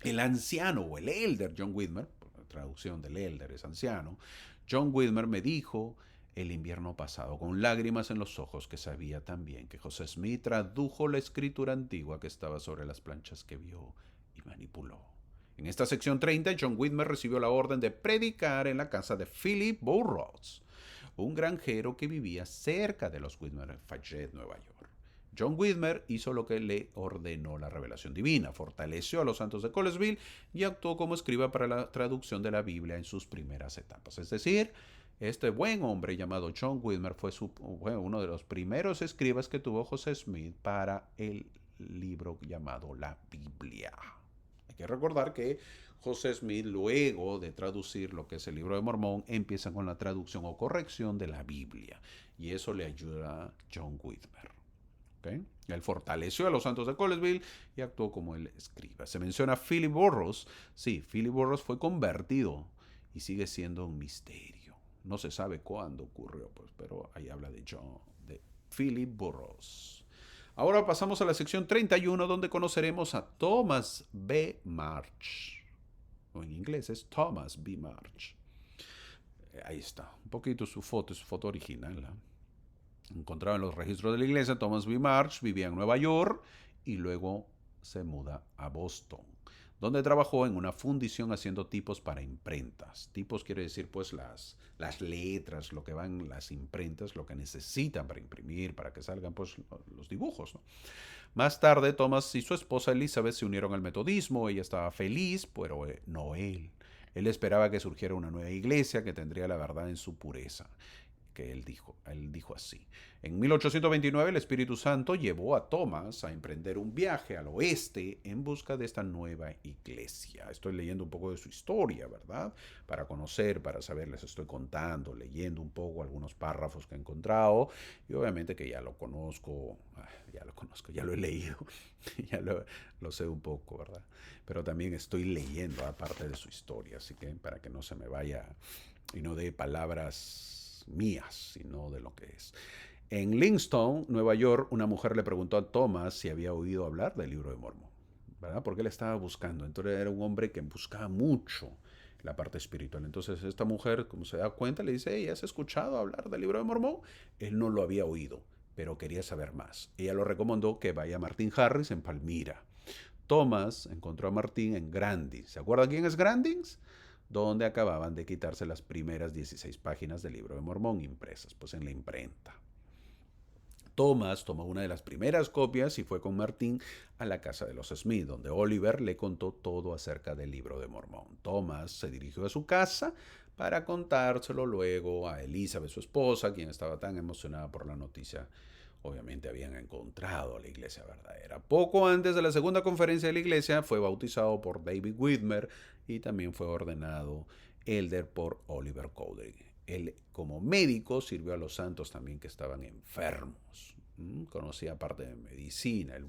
el anciano o el elder John Whitmer, la traducción del elder es anciano, John Whitmer me dijo el invierno pasado con lágrimas en los ojos que sabía también que José Smith tradujo la escritura antigua que estaba sobre las planchas que vio y manipuló. En esta sección 30, John Whitmer recibió la orden de predicar en la casa de Philip Burroughs, un granjero que vivía cerca de los Whitmer en Fayette, Nueva York. John Whitmer hizo lo que le ordenó la revelación divina, fortaleció a los santos de Colesville y actuó como escriba para la traducción de la Biblia en sus primeras etapas. Es decir, este buen hombre llamado John Whitmer fue uno de los primeros escribas que tuvo José Smith para el libro llamado la Biblia. Hay que recordar que José Smith, luego de traducir lo que es el libro de Mormón, empieza con la traducción o corrección de la Biblia. Y eso le ayuda a John Whitmer. ¿Okay? Él fortaleció a los santos de Colesville y actuó como el escriba. Se menciona a Philip Burroughs. Sí, Philip Burroughs fue convertido y sigue siendo un misterio. No se sabe cuándo ocurrió, pues, pero ahí habla de Philip Burroughs. Ahora pasamos a la sección 31, donde conoceremos a Thomas B. Marsh. O en inglés es Thomas B. Marsh. Ahí está, un poquito su foto original, ¿eh? Encontrado en los registros de la iglesia, Thomas B. Marsh vivía en Nueva York y luego se muda a Boston, donde trabajó en una fundición haciendo tipos para imprentas. Tipos quiere decir pues las letras, lo que van las imprentas, lo que necesitan para imprimir, para que salgan pues los dibujos, ¿no? Más tarde, Thomas y su esposa Elizabeth se unieron al metodismo. Ella estaba feliz, pero no él. Él esperaba que surgiera una nueva iglesia que tendría la verdad en su pureza. Que él dijo así. En 1829 el Espíritu Santo llevó a Thomas a emprender un viaje al oeste en busca de esta nueva iglesia. Estoy leyendo un poco de su historia, ¿verdad? Para conocer, para saber, les estoy contando, leyendo un poco algunos párrafos que he encontrado y obviamente que ya lo conozco, ya lo he leído, ya lo sé un poco, ¿verdad? Pero también estoy leyendo aparte de su historia, así que para que no se me vaya y no dé palabras mías, sino de lo que es. En Livingston, Nueva York, una mujer le preguntó a Thomas si había oído hablar del libro de Mormón, ¿verdad? Porque él estaba buscando. Entonces era un hombre que buscaba mucho la parte espiritual. Entonces esta mujer, como se da cuenta, le dice, hey, ¿has escuchado hablar del libro de Mormón? Él no lo había oído, pero quería saber más. Ella lo recomendó que vaya a Martin Harris en Palmira. Thomas encontró a Martin en Grandins. ¿Se acuerda quién es Grandins? Donde acababan de quitarse las primeras 16 páginas del libro de Mormón impresas, pues en la imprenta. Thomas tomó una de las primeras copias y fue con Martín a la casa de los Smith, donde Oliver le contó todo acerca del libro de Mormón. Thomas se dirigió a su casa para contárselo luego a Elizabeth, su esposa, quien estaba tan emocionada por la noticia. Obviamente habían encontrado la iglesia verdadera. Poco antes de la segunda conferencia de la iglesia fue bautizado por David Whitmer y también fue ordenado elder por Oliver Cowdery. Él como médico sirvió a los santos también que estaban enfermos. Conocía parte de medicina, el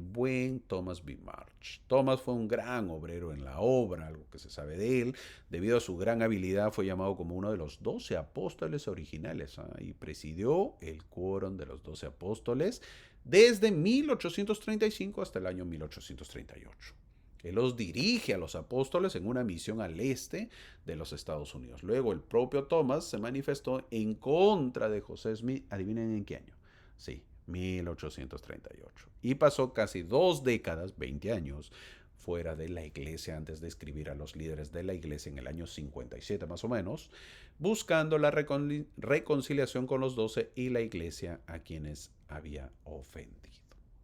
buen Thomas B. Marsh. Thomas fue un gran obrero en la obra, algo que se sabe de él. Debido a su gran habilidad fue llamado como uno de los 12 apóstoles originales, y presidió el quórum de los 12 apóstoles desde 1835 hasta el año 1838. Él los dirige a los apóstoles en una misión al este de los Estados Unidos. Luego el propio Thomas se manifestó en contra de José Smith. ¿Adivinen en qué año? Sí, 1838. Y pasó casi 2 décadas, 20 años, fuera de la iglesia antes de escribir a los líderes de la iglesia en el año 57 más o menos, buscando la reconciliación con los 12 y la iglesia a quienes había ofendido.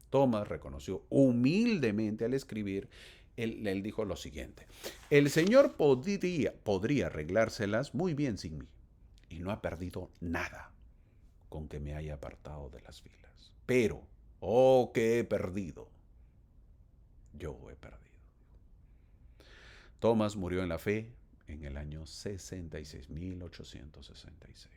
Thomas reconoció humildemente al escribir, él dijo lo siguiente: el Señor podría arreglárselas muy bien sin mí, y no ha perdido nada con que me haya apartado de las filas. Pero, oh, que he perdido. Yo he perdido. Thomas murió en la fe en el año 66.866.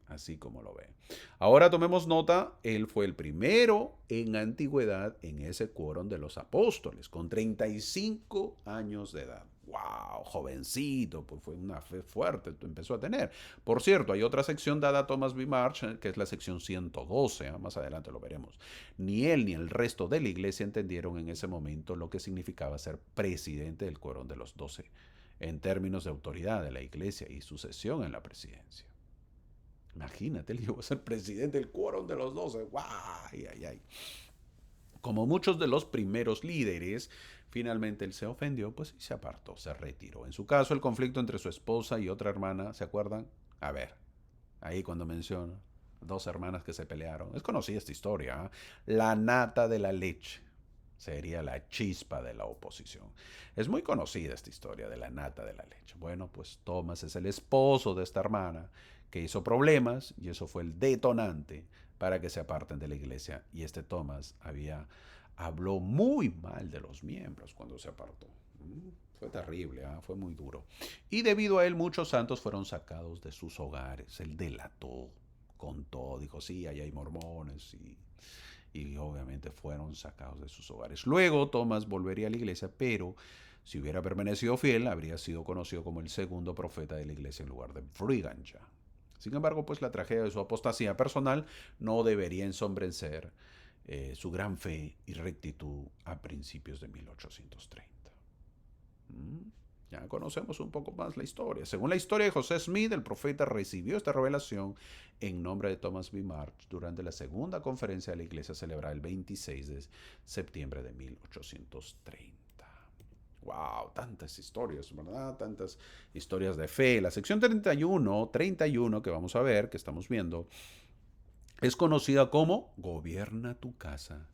Así como lo ve. Ahora tomemos nota, él fue el primero en antigüedad en ese quórum de los apóstoles, con 35 años de edad. ¡Wow! Jovencito, pues fue una fe fuerte, empezó a tener. Por cierto, hay otra sección dada a Thomas B. Marsh, que es la sección 112, más adelante lo veremos. Ni él ni el resto de la iglesia entendieron en ese momento lo que significaba ser presidente del quórum de los 12, en términos de autoridad de la iglesia y sucesión en la presidencia. Imagínate, él llegó a ser presidente del quórum de los 12. ¡Guau! ¡Ay, ay, ay! Como muchos de los primeros líderes, finalmente él se ofendió, pues y se apartó, se retiró. En su caso, el conflicto entre su esposa y otra hermana, ¿se acuerdan? A ver, ahí cuando menciono dos hermanas que se pelearon. Es conocida esta historia, ¿eh? La nata de la leche sería la chispa de la oposición. Es muy conocida esta historia de la nata de la leche. Bueno, pues Thomas es el esposo de esta hermana que hizo problemas y eso fue el detonante para que se aparten de la iglesia. Y este Thomas habló muy mal de los miembros cuando se apartó. Fue terrible, fue muy duro. Y debido a él muchos santos fueron sacados de sus hogares. Él delató, contó, dijo, sí, ahí hay mormones y obviamente fueron sacados de sus hogares. Luego Thomas volvería a la iglesia, pero si hubiera permanecido fiel, habría sido conocido como el segundo profeta de la iglesia en lugar de Brigham Young. Sin embargo, pues la tragedia de su apostasía personal no debería ensombrecer su gran fe y rectitud a principios de 1830. Ya conocemos un poco más la historia. Según la historia de José Smith, el profeta recibió esta revelación en nombre de Thomas B. Marsh durante la segunda conferencia de la iglesia celebrada el 26 de septiembre de 1830. ¡Wow! Tantas historias, ¿verdad? Tantas historias de fe. La sección 31 que vamos a ver, que estamos viendo, es conocida como Gobierna tu casa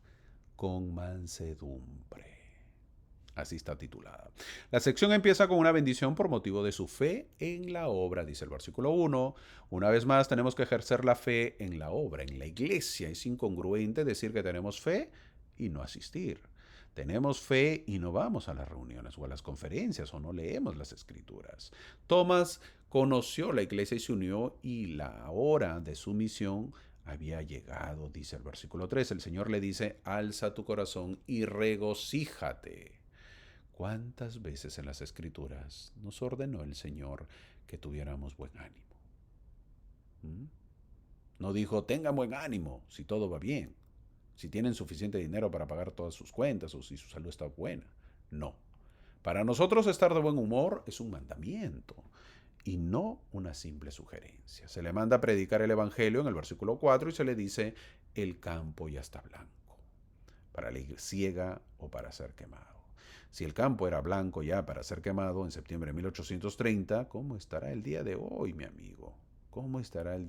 con mansedumbre. Así está titulada. La sección empieza con una bendición por motivo de su fe en la obra, dice el versículo 1. Una vez más, tenemos que ejercer la fe en la obra, en la iglesia. Es incongruente decir que tenemos fe y no asistir. Tenemos fe y no vamos a las reuniones o a las conferencias o no leemos las escrituras. Thomas conoció la iglesia y se unió y la hora de su misión había llegado, dice el versículo 3. El Señor le dice, alza tu corazón y regocíjate. ¿Cuántas veces en las escrituras nos ordenó el Señor que tuviéramos buen ánimo? No dijo, tengan buen ánimo si todo va bien, si tienen suficiente dinero para pagar todas sus cuentas o si su salud está buena. No. Para nosotros estar de buen humor es un mandamiento y no una simple sugerencia. Se le manda a predicar el Evangelio en el versículo 4 y se le dice, el campo ya está blanco, para la siega o para ser quemado. Si el campo era blanco ya para ser quemado en septiembre de 1830, ¿cómo estará el día de hoy, mi amigo? ¿Cómo estará el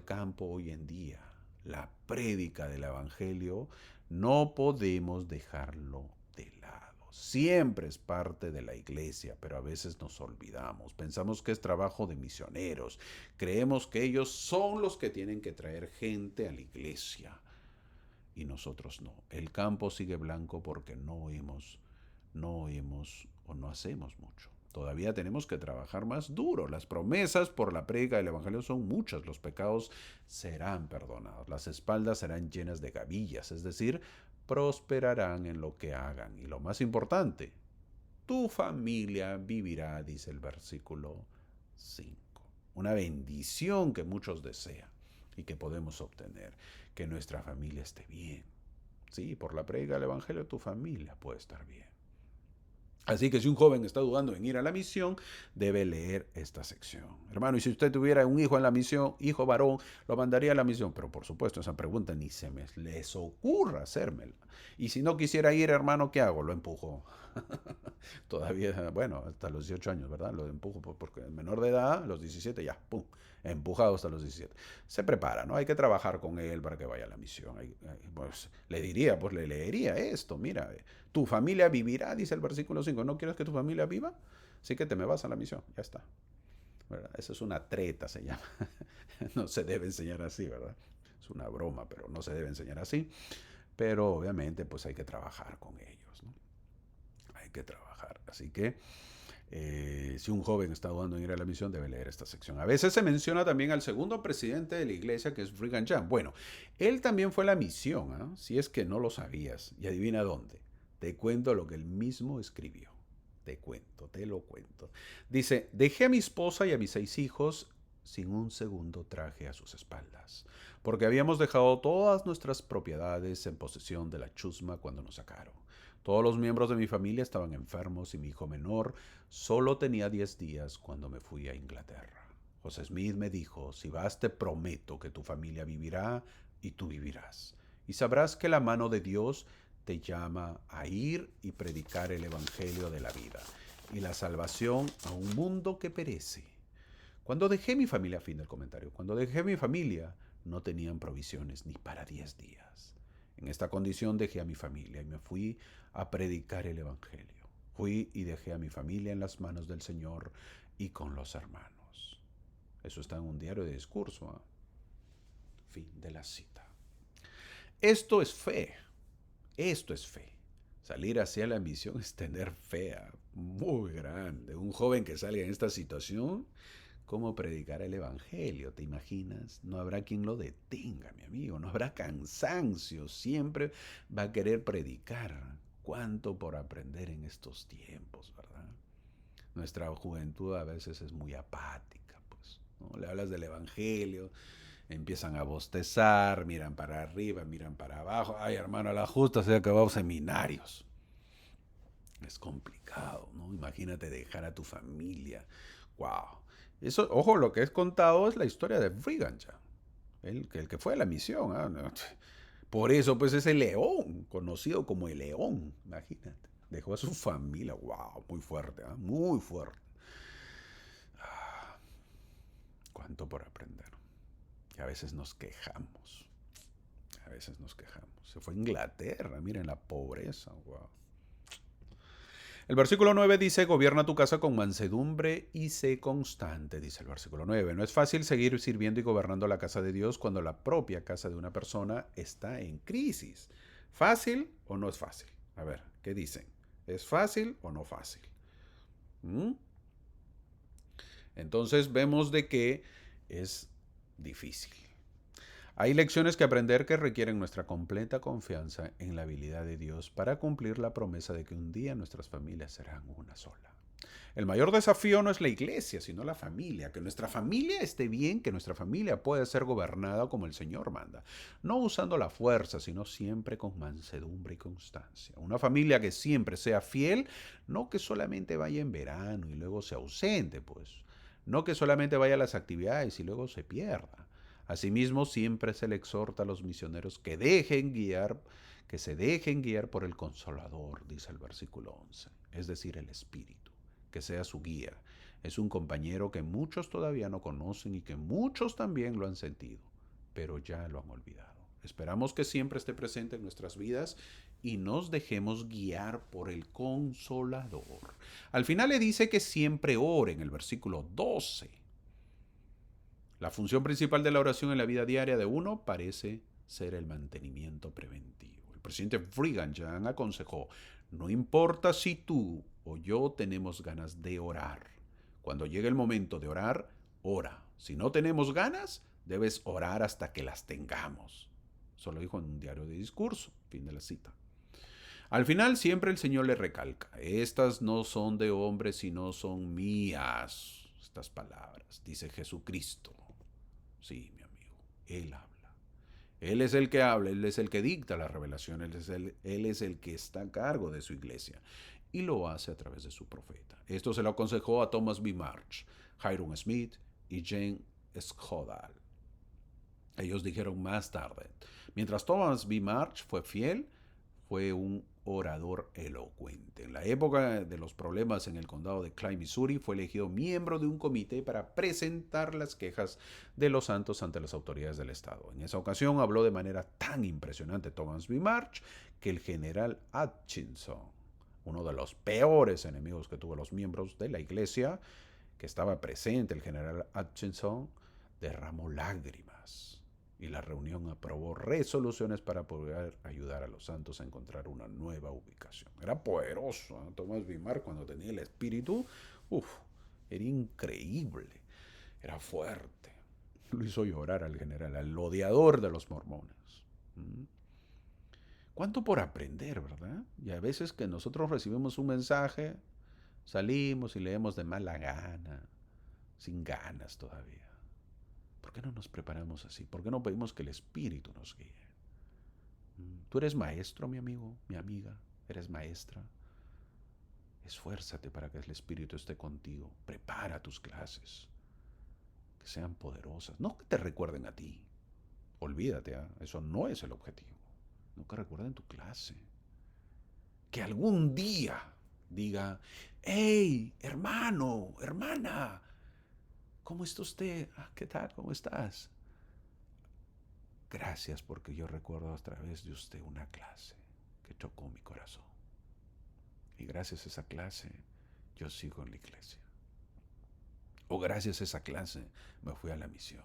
campo hoy en día? La prédica del Evangelio no podemos dejarlo de lado. Siempre es parte de la iglesia, pero a veces nos olvidamos. Pensamos que es trabajo de misioneros. Creemos que ellos son los que tienen que traer gente a la iglesia. Y nosotros no. El campo sigue blanco porque no hacemos mucho. Todavía tenemos que trabajar más duro. Las promesas por la prédica del Evangelio son muchas. Los pecados serán perdonados. Las espaldas serán llenas de gavillas, es decir, prosperarán en lo que hagan. Y lo más importante, tu familia vivirá, dice el versículo 5. Una bendición que muchos desean y que podemos obtener. Que nuestra familia esté bien. Sí, por la prédica del Evangelio tu familia puede estar bien. Así que si un joven está dudando en ir a la misión, debe leer esta sección. Hermano, y si usted tuviera un hijo en la misión, hijo varón, lo mandaría a la misión. Pero por supuesto, esa pregunta ni se les ocurra hacérmela. Y si no quisiera ir, hermano, ¿qué hago? Lo empujo. Todavía, bueno, hasta los 18 años, ¿verdad? Lo empujo porque el menor de edad, los 17 ya, pum, empujado hasta los 17. Se prepara, ¿no? Hay que trabajar con él para que vaya a la misión. Pues le diría, pues le leería esto, mira, tu familia vivirá, dice el versículo 5. ¿No quieres que tu familia viva? Así que te me vas a la misión, ya está. ¿Verdad? Eso es una treta, se llama. No se debe enseñar así, ¿verdad? Es una broma, pero no se debe enseñar así. Pero obviamente, pues hay que trabajar con ellos, ¿no? Hay que trabajar. Así que si un joven está dudando en ir a la misión, debe leer esta sección. A veces se menciona también al segundo presidente de la iglesia, que es Brigham Young. Bueno, él también fue a la misión, ¿eh? Si es que no lo sabías. Y adivina dónde. Te cuento lo que él mismo escribió. Te cuento, te lo cuento. Dice, dejé a mi esposa y a mis 6 hijos sin un segundo traje a sus espaldas, porque habíamos dejado todas nuestras propiedades en posesión de la chusma cuando nos sacaron. Todos los miembros de mi familia estaban enfermos y mi hijo menor solo tenía 10 días cuando me fui a Inglaterra. José Smith me dijo, si vas te prometo que tu familia vivirá y tú vivirás. Y sabrás que la mano de Dios te llama a ir y predicar el Evangelio de la vida y la salvación a un mundo que perece. Cuando dejé mi familia, fin del comentario, cuando dejé mi familia, no tenían provisiones ni para 10 días. En esta condición dejé a mi familia y me fui a predicar el Evangelio. Fui y dejé a mi familia en las manos del Señor y con los hermanos. Eso está en un diario de discurso. ¿Eh? Fin de la cita. Esto es fe. Esto es fe. Salir hacia la misión es tener fe muy grande. Un joven que salga en esta situación, ¿cómo predicar el Evangelio? ¿Te imaginas? No habrá quien lo detenga, mi amigo. No habrá cansancio. Siempre va a querer predicar. Cuánto por aprender en estos tiempos, ¿verdad? Nuestra juventud a veces es muy apática, pues, ¿no? Le hablas del Evangelio, empiezan a bostezar, miran para arriba, miran para abajo. Ay, hermano, a la justa se han acabado seminarios. Es complicado, ¿no? Imagínate dejar a tu familia. Wow. Eso, ojo, lo que es contado es la historia de Brigham Young, el que fue a la misión. ¿Ah? No, por eso, pues, es el león, conocido como el león. Imagínate. Dejó a su familia. Wow, muy fuerte, ¿eh? Muy fuerte. Ah, cuánto por aprender. Y a veces nos quejamos. A veces nos quejamos. Se fue a Inglaterra, miren la pobreza. Wow. El versículo 9 dice, gobierna tu casa con mansedumbre y sé constante, dice el versículo 9. No es fácil seguir sirviendo y gobernando la casa de Dios cuando la propia casa de una persona está en crisis. ¿Fácil o no es fácil? A ver, ¿qué dicen? ¿Es fácil o no fácil? ¿Mm? Entonces vemos de que es difícil. Hay lecciones que aprender que requieren nuestra completa confianza en la habilidad de Dios para cumplir la promesa de que un día nuestras familias serán una sola. El mayor desafío no es la iglesia, sino la familia. Que nuestra familia esté bien, que nuestra familia pueda ser gobernada como el Señor manda. No usando la fuerza, sino siempre con mansedumbre y constancia. Una familia que siempre sea fiel, no que solamente vaya en verano y luego se ausente, pues. No que solamente vaya a las actividades y luego se pierda. Asimismo, siempre se le exhorta a los misioneros que se dejen guiar por el Consolador, dice el versículo 11, es decir, el Espíritu, que sea su guía. Es un compañero que muchos todavía no conocen y que muchos también lo han sentido, pero ya lo han olvidado. Esperamos que siempre esté presente en nuestras vidas y nos dejemos guiar por el Consolador. Al final le dice que siempre ore en el versículo 12. La función principal de la oración en la vida diaria de uno parece ser el mantenimiento preventivo. El presidente Brigham Young aconsejó, no importa si tú o yo tenemos ganas de orar. Cuando llegue el momento de orar, ora. Si no tenemos ganas, debes orar hasta que las tengamos. Eso lo dijo en un diario de discurso. Fin de la cita. Al final siempre el Señor le recalca, estas no son de hombres, sino son mías. Estas palabras, dice Jesucristo. Sí, mi amigo, Él habla. Él es el que habla, Él es el que dicta la revelación, Él es el que está a cargo de su iglesia. Y lo hace a través de su profeta. Esto se lo aconsejó a Thomas B. Marsh, Hyrum Smith y Jane Scodal. Ellos dijeron más tarde, mientras Thomas B. Marsh fue fiel, fue un orador elocuente. En la época de los problemas en el condado de Clay, Missouri, fue elegido miembro de un comité para presentar las quejas de los santos ante las autoridades del estado. En esa ocasión habló de manera tan impresionante Thomas B. Marsh que el general Hutchinson, uno de los peores enemigos que tuvo los miembros de la iglesia, que estaba presente, el general Hutchinson, derramó lágrimas y la reunión aprobó resoluciones para poder ayudar a los santos a encontrar una nueva ubicación. Era poderoso, ¿eh? Thomas B. Marsh, cuando tenía el espíritu, era increíble, era fuerte. Lo hizo llorar al general, al odiador de los mormones. ¿Mm? ¿Cuánto por aprender, verdad? Y a veces que nosotros recibimos un mensaje, salimos y leemos de mala gana, sin ganas todavía. ¿Por qué no nos preparamos así? ¿Por qué no pedimos que el Espíritu nos guíe? Tú eres maestro, mi amigo, mi amiga, eres maestra. Esfuérzate para que el Espíritu esté contigo. Prepara tus clases, que sean poderosas. No que te recuerden a ti. Olvídate, eso no es el objetivo. No que recuerden tu clase. Que algún día diga, hey, hermano, hermana, ¿cómo está usted? ¿Qué tal? ¿Cómo estás? Gracias porque yo recuerdo a través de usted una clase que tocó mi corazón. Y gracias a esa clase yo sigo en la iglesia. O gracias a esa clase me fui a la misión.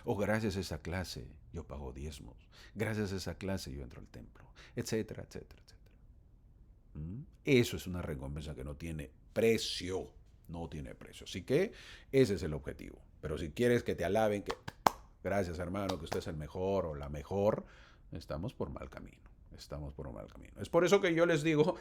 O gracias a esa clase yo pago diezmos. Gracias a esa clase yo entro al templo. Etcétera, etcétera, etcétera. Eso es una recompensa que no tiene precio. No tiene precio. Así que ese es el objetivo. Pero si quieres que te alaben, que gracias hermano, que usted es el mejor o la mejor, estamos por mal camino. Estamos por un mal camino. Es por eso que yo les digo,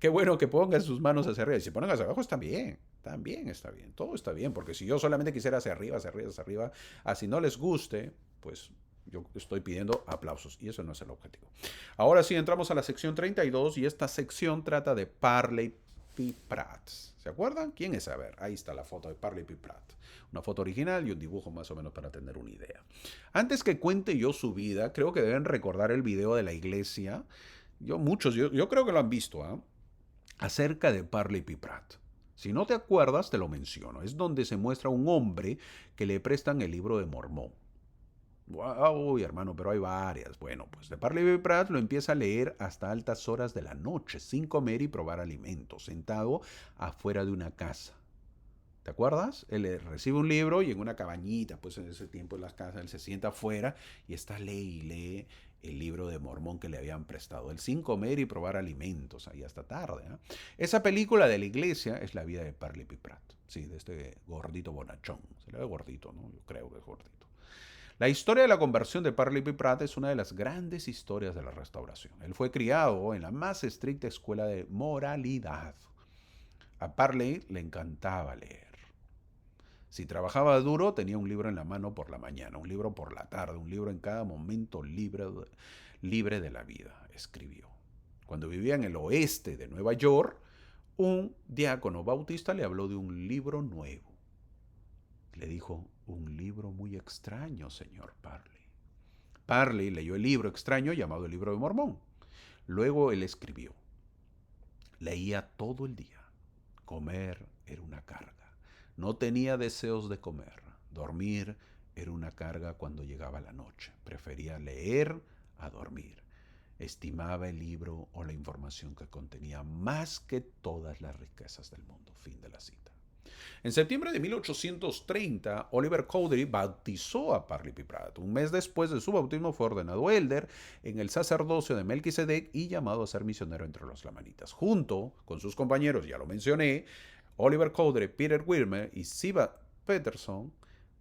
qué bueno que pongan sus manos hacia arriba. Y si ponen hacia abajo está bien, también está bien, todo está bien. Porque si yo solamente quisiera hacia arriba, hacia arriba, hacia arriba, así no les guste, pues yo estoy pidiendo aplausos y eso no es el objetivo. Ahora sí, entramos a la sección 32 y esta sección trata de Parley P. Pratt. ¿Se acuerdan? ¿Quién es? A ver, ahí está la foto de Parley P. Pratt. Una foto original y un dibujo más o menos para tener una idea. Antes que cuente yo su vida, creo que deben recordar el video de la iglesia. Yo creo que lo han visto, ¿eh? Acerca de Parley P. Pratt. Si no te acuerdas, te lo menciono. Es donde se muestra un hombre que le prestan el libro de Mormón. Uy, hermano, pero hay varias. Bueno, pues de Parley P. Pratt lo empieza a leer hasta altas horas de la noche, sin comer y probar alimentos, sentado afuera de una casa. ¿Te acuerdas? Él recibe un libro y en una cabañita, pues en ese tiempo en las casas, él se sienta afuera y lee el libro de Mormón que le habían prestado. Él sin comer y probar alimentos, ahí hasta tarde. Esa película de la iglesia es la vida de Parley P. Pratt. Sí, de este gordito bonachón. Se le ve gordito, ¿no? Yo creo que es gordito. La historia de la conversión de Parley P. Pratt es una de las grandes historias de la restauración. Él fue criado en la más estricta escuela de moralidad. A Parley le encantaba leer. Si trabajaba duro, tenía un libro en la mano por la mañana, un libro por la tarde, un libro en cada momento libre de la vida, escribió. Cuando vivía en el oeste de Nueva York, un diácono bautista le habló de un libro nuevo. Le dijo, un libro muy extraño, señor Parley. Parley leyó el libro extraño llamado el Libro de Mormón. Luego él escribió, leía todo el día. Comer era una carga. No tenía deseos de comer. Dormir era una carga cuando llegaba la noche. Prefería leer a dormir. Estimaba el libro o la información que contenía más que todas las riquezas del mundo. Fin de la cita. En septiembre de 1830, Oliver Cowdery bautizó a Parley P. Pratt. Un mes después de su bautismo fue ordenado elder en el sacerdocio de Melquisedec y llamado a ser misionero entre los lamanitas. Junto con sus compañeros, ya lo mencioné, Oliver Cowdery, Peter Wilmer y Siva Peterson,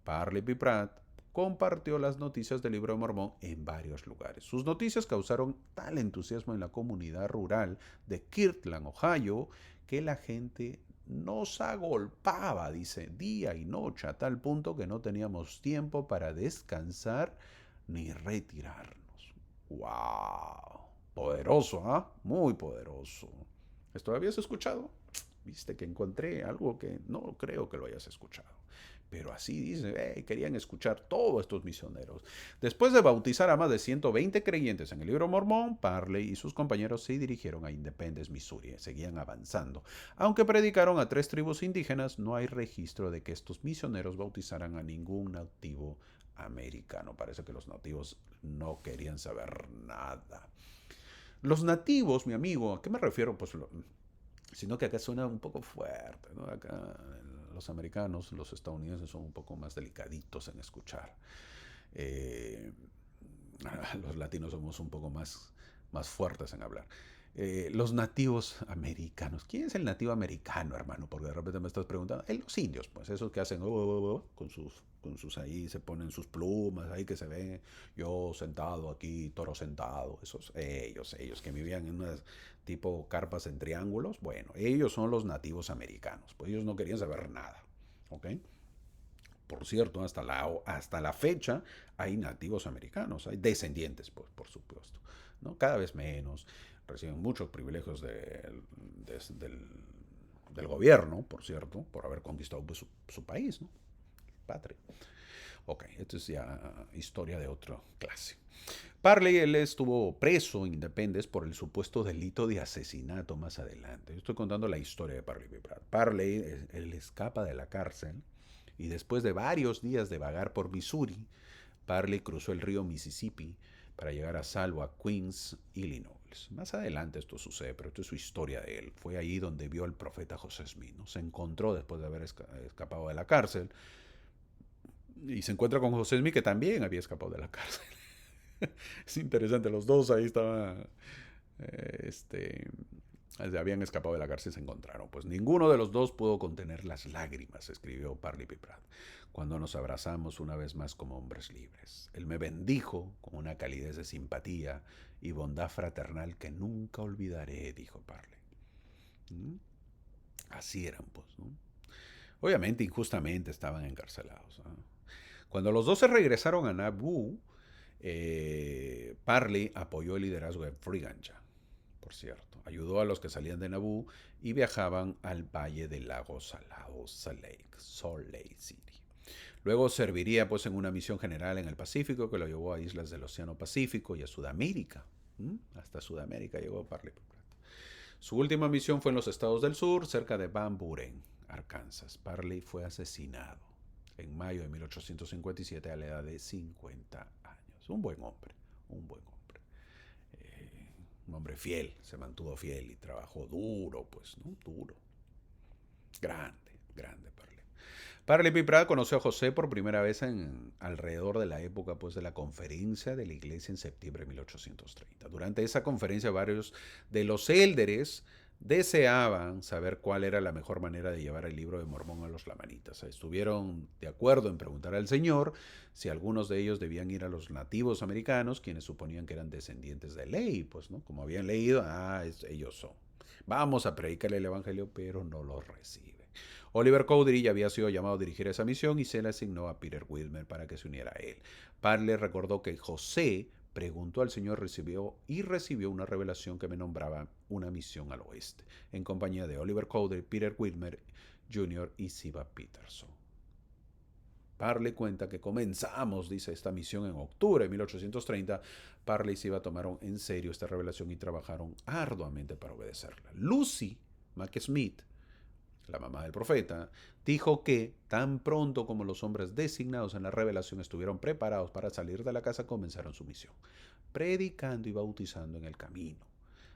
Parley P. Pratt compartió las noticias del Libro de Mormón en varios lugares. Sus noticias causaron tal entusiasmo en la comunidad rural de Kirtland, Ohio, que la gente nos agolpaba, dice, día y noche, a tal punto que no teníamos tiempo para descansar ni retirarnos. ¡Wow! Poderoso, ¿ah? Muy poderoso. ¿Esto habías escuchado? viste que encontré algo que no creo que lo hayas escuchado. Pero así dice, querían escuchar todos estos misioneros. Después de bautizar a más de 120 creyentes en el libro Mormón, Parley y sus compañeros se dirigieron a Independence, Missouri. Seguían avanzando. Aunque predicaron a 3 tribus indígenas, no hay registro de que estos misioneros bautizaran a ningún nativo americano. Parece que los nativos no querían saber nada. Los nativos, mi amigo, ¿a qué me refiero? Pues sino que acá suena un poco fuerte, ¿no? Acá los americanos, los estadounidenses son un poco más delicaditos en escuchar. Eh, los latinos somos un poco más fuertes en hablar. Los nativos americanos. ¿Quién es el nativo americano, hermano? Porque de repente me estás preguntando. Los indios, pues, esos que hacen con sus ahí, se ponen sus plumas, ahí que se ve yo sentado aquí, toro sentado. Ellos que vivían en unas tipo carpas en triángulos. Bueno, ellos son los nativos americanos. Pues ellos no querían saber nada. ¿Ok? Por cierto, hasta la fecha hay nativos americanos, hay descendientes, pues, por supuesto, ¿no? Cada vez menos, reciben muchos privilegios del gobierno, por cierto, por haber conquistado pues, su país, ¿no? Patria. Ok, esto es ya historia de otra clase. Parley, él estuvo preso en Independence por el supuesto delito de asesinato más adelante. Yo estoy contando la historia de Parley P. Pratt. Parley, él escapa de la cárcel y después de varios días de vagar por Missouri, Parley cruzó el río Mississippi para llegar a salvo a Queens, Illinois. Más adelante esto sucede, pero esto es su historia de él. Fue ahí donde vio al profeta José Smith, ¿no? Se encontró después de haber escapado de la cárcel y se encuentra con José Smith, que también había escapado de la cárcel. Es interesante, los dos ahí estaban, habían escapado de la cárcel y se encontraron. Pues ninguno de los dos pudo contener las lágrimas, escribió Parley P. Pratt, cuando nos abrazamos una vez más como hombres libres. Él me bendijo con una calidez de simpatía y bondad fraternal que nunca olvidaré, dijo Parley. ¿Mm? Así eran, pues, ¿no? Obviamente, injustamente estaban encarcelados, ¿no? Cuando los dos se regresaron a Nauvoo, Parley apoyó el liderazgo de Friganja, por cierto. Ayudó a los que salían de Nauvoo y viajaban al valle del lago Salado, Salt Lake City. Luego serviría pues en una misión general en el Pacífico que lo llevó a islas del Océano Pacífico y a Sudamérica. Hasta Sudamérica llegó Parley. Su última misión fue en los estados del sur, cerca de Van Buren, Arkansas. Parley fue asesinado en mayo de 1857 a la edad de 50 años. Un buen hombre, un buen hombre. Un hombre fiel, se mantuvo fiel y trabajó duro, pues, ¿no? Duro. Grande, grande Parley. Parley P. Pratt conoció a José por primera vez alrededor de la época pues, de la conferencia de la iglesia en septiembre de 1830. Durante esa conferencia varios de los élderes deseaban saber cuál era la mejor manera de llevar el libro de Mormón a los lamanitas. Estuvieron de acuerdo en preguntar al Señor si algunos de ellos debían ir a los nativos americanos, quienes suponían que eran descendientes de Lehi, pues, ¿no? Como habían leído, ellos son. Vamos a predicarle el evangelio, pero no lo reciben. Oliver Cowdery ya había sido llamado a dirigir esa misión y se le asignó a Peter Wilmer para que se uniera a él. Parley recordó que José preguntó al Señor recibió una revelación que me nombraba una misión al oeste, en compañía de Oliver Cowdery, Peter Wilmer Jr. y Siba Peterson. Parley cuenta que comenzamos, dice, esta misión en octubre de 1830. Parley y Siba tomaron en serio esta revelación y trabajaron arduamente para obedecerla. Lucy McSmith, la mamá del profeta, dijo que tan pronto como los hombres designados en la revelación estuvieron preparados para salir de la casa, comenzaron su misión, predicando y bautizando en el camino,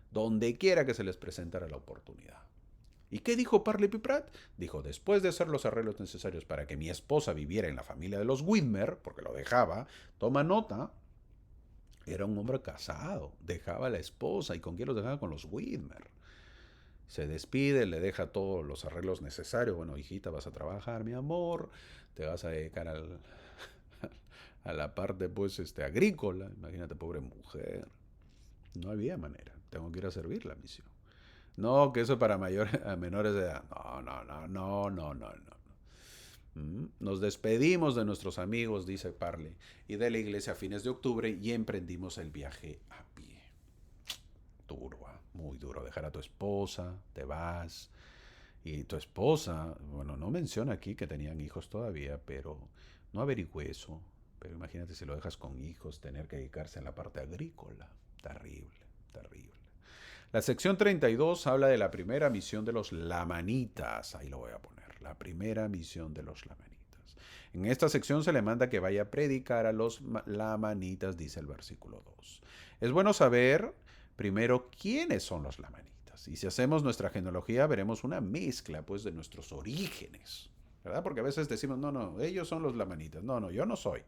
donde quiera que se les presentara la oportunidad. ¿Y qué dijo Parley P. Pratt? Dijo, después de hacer los arreglos necesarios para que mi esposa viviera en la familia de los Whitmer, porque lo dejaba, toma nota, era un hombre casado, dejaba a la esposa, ¿y con quién los dejaba? Con los Whitmer. Se despide, le deja todos los arreglos necesarios. Bueno, hijita, vas a trabajar, mi amor, te vas a dedicar a la parte, pues, agrícola. Imagínate, pobre mujer. No había manera. Tengo que ir a servir la misión. No, que eso es para menores de edad. No. Nos despedimos de nuestros amigos, dice Parley, y de la iglesia a fines de octubre y emprendimos el viaje a pie. Duro, muy duro. Dejar a tu esposa, te vas Y tu esposa, bueno, no menciona aquí que tenían hijos todavía, pero no averigüé eso. Pero imagínate si lo dejas con hijos, tener que dedicarse en la parte agrícola. Terrible, terrible. La sección 32 habla de la primera misión de los lamanitas. Ahí lo voy a poner. La primera misión de los lamanitas. En esta sección se le manda que vaya a predicar a los lamanitas, dice el versículo 2. Es bueno saber primero quiénes son los lamanitas. Y si hacemos nuestra genealogía, veremos una mezcla pues de nuestros orígenes. ¿Verdad? Porque a veces decimos, no, no, ellos son los lamanitas. No, no, yo no soy.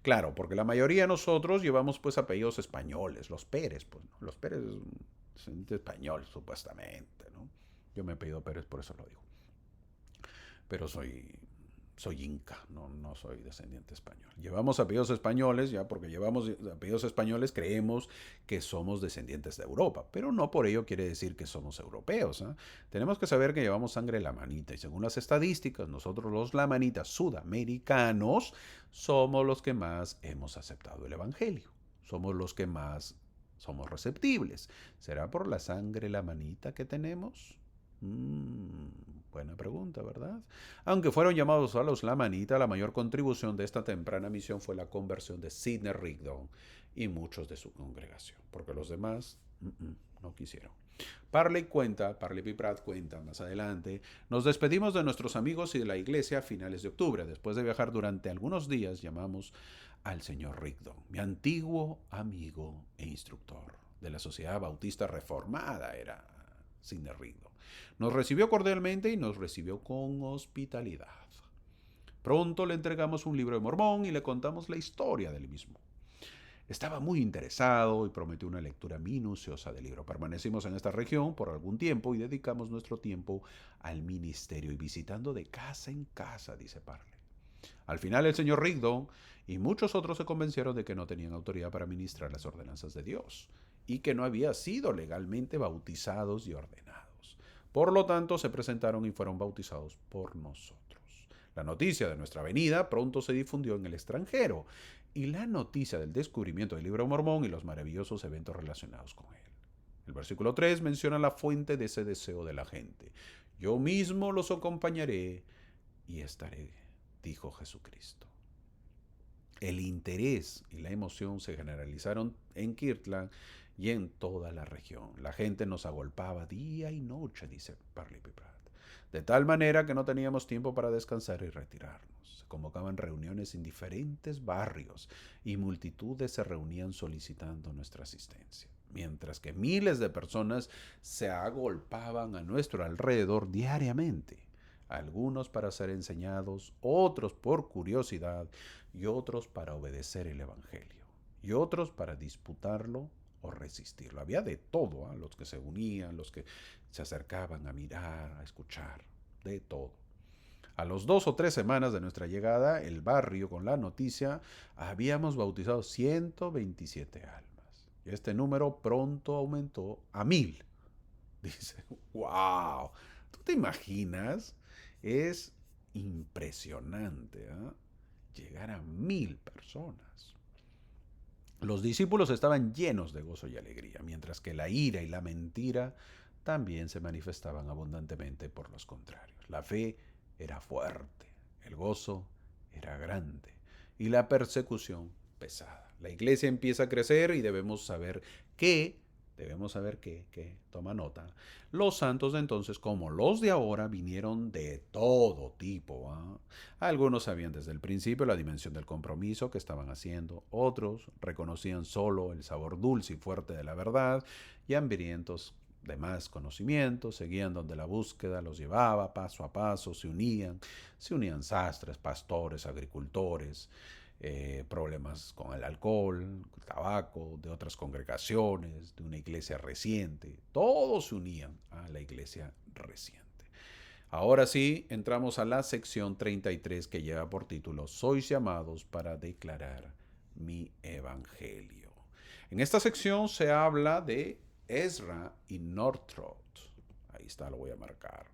Claro, porque la mayoría de nosotros llevamos pues apellidos españoles, los Pérez, pues, ¿no? Los Pérez son de español, supuestamente, ¿no? Yo me apellido Pérez, por eso lo digo. Pero soy inca, no soy descendiente español. Llevamos apellidos españoles, ya porque llevamos apellidos españoles, creemos que somos descendientes de Europa, pero no por ello quiere decir que somos europeos. ¿Eh? Tenemos que saber que llevamos sangre lamanita y según las estadísticas, nosotros los lamanitas sudamericanos somos los que más hemos aceptado el Evangelio, somos los que más somos receptibles. ¿Será por la sangre lamanita que tenemos? Buena pregunta, ¿verdad? Aunque fueron llamados a los lamanitas, la mayor contribución de esta temprana misión fue la conversión de Sidney Rigdon y muchos de su congregación, porque los demás no quisieron. Parley P. Pratt cuenta más adelante, nos despedimos de nuestros amigos y de la iglesia a finales de octubre. Después de viajar durante algunos días, llamamos al señor Rigdon, mi antiguo amigo e instructor de la Sociedad Bautista Reformada, era Sidney Rigdon. Nos recibió cordialmente y nos recibió con hospitalidad. Pronto le entregamos un libro de Mormón y le contamos la historia del mismo. Estaba muy interesado y prometió una lectura minuciosa del libro. Permanecimos en esta región por algún tiempo y dedicamos nuestro tiempo al ministerio y visitando de casa en casa, dice Parley. Al final el señor Rigdon y muchos otros se convencieron de que no tenían autoridad para ministrar las ordenanzas de Dios y que no habían sido legalmente bautizados y ordenados. Por lo tanto, se presentaron y fueron bautizados por nosotros. La noticia de nuestra venida pronto se difundió en el extranjero y la noticia del descubrimiento del libro de Mormón y los maravillosos eventos relacionados con él. El versículo 3 menciona la fuente de ese deseo de la gente. Yo mismo los acompañaré y estaré, dijo Jesucristo. El interés y la emoción se generalizaron en Kirtland y en toda la región. La gente nos agolpaba día y noche, dice Parley P. Pratt, de tal manera que no teníamos tiempo para descansar y retirarnos. Se convocaban reuniones en diferentes barrios y multitudes se reunían solicitando nuestra asistencia, mientras que miles de personas se agolpaban a nuestro alrededor diariamente. Algunos para ser enseñados, otros por curiosidad y otros para obedecer el Evangelio y otros para disputarlo o resistirlo. Había de todo, ¿eh? Los que se unían, los que se acercaban a mirar, a escuchar, de todo. A los 2 o 3 semanas de nuestra llegada, el barrio con la noticia, habíamos bautizado 127 almas. Y este número pronto aumentó a 1000. Dice, wow, ¿tú te imaginas? Es impresionante, ¿eh? Llegar a 1000 personas. Los discípulos estaban llenos de gozo y alegría, mientras que la ira y la mentira también se manifestaban abundantemente por los contrarios. La fe era fuerte, el gozo era grande y la persecución pesada. La iglesia empieza a crecer y debemos saber que toma nota, los santos de entonces como los de ahora vinieron de todo tipo. ¿Eh? Algunos sabían desde el principio la dimensión del compromiso que estaban haciendo, otros reconocían solo el sabor dulce y fuerte de la verdad y hambrientos de más conocimiento, seguían donde la búsqueda los llevaba paso a paso, se unían sastres, pastores, agricultores, problemas con el alcohol, el tabaco, de otras congregaciones, de una iglesia reciente. Todos se unían a la iglesia reciente. Ahora sí, entramos a la sección 33 que lleva por título Sois llamados para declarar mi evangelio. En esta sección se habla de Ezra y Northrop. Ahí está, lo voy a marcar.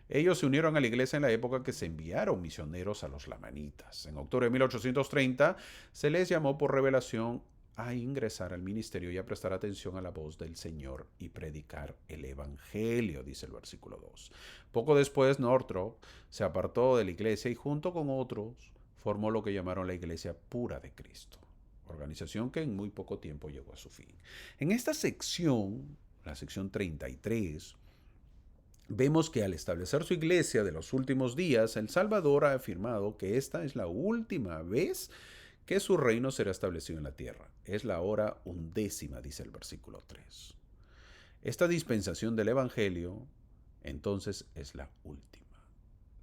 Ellos se unieron a la iglesia en la época que se enviaron misioneros a los lamanitas. En octubre de 1830 se les llamó por revelación a ingresar al ministerio y a prestar atención a la voz del Señor y predicar el Evangelio, dice el versículo 2. Poco después, Northrop se apartó de la iglesia y junto con otros formó lo que llamaron la Iglesia Pura de Cristo, organización que en muy poco tiempo llegó a su fin. En esta sección, la sección 33, vemos que al establecer su iglesia de los últimos días, el Salvador ha afirmado que esta es la última vez que su reino será establecido en la tierra. Es la hora 11, dice el versículo 3. Esta dispensación del Evangelio, entonces, es la última.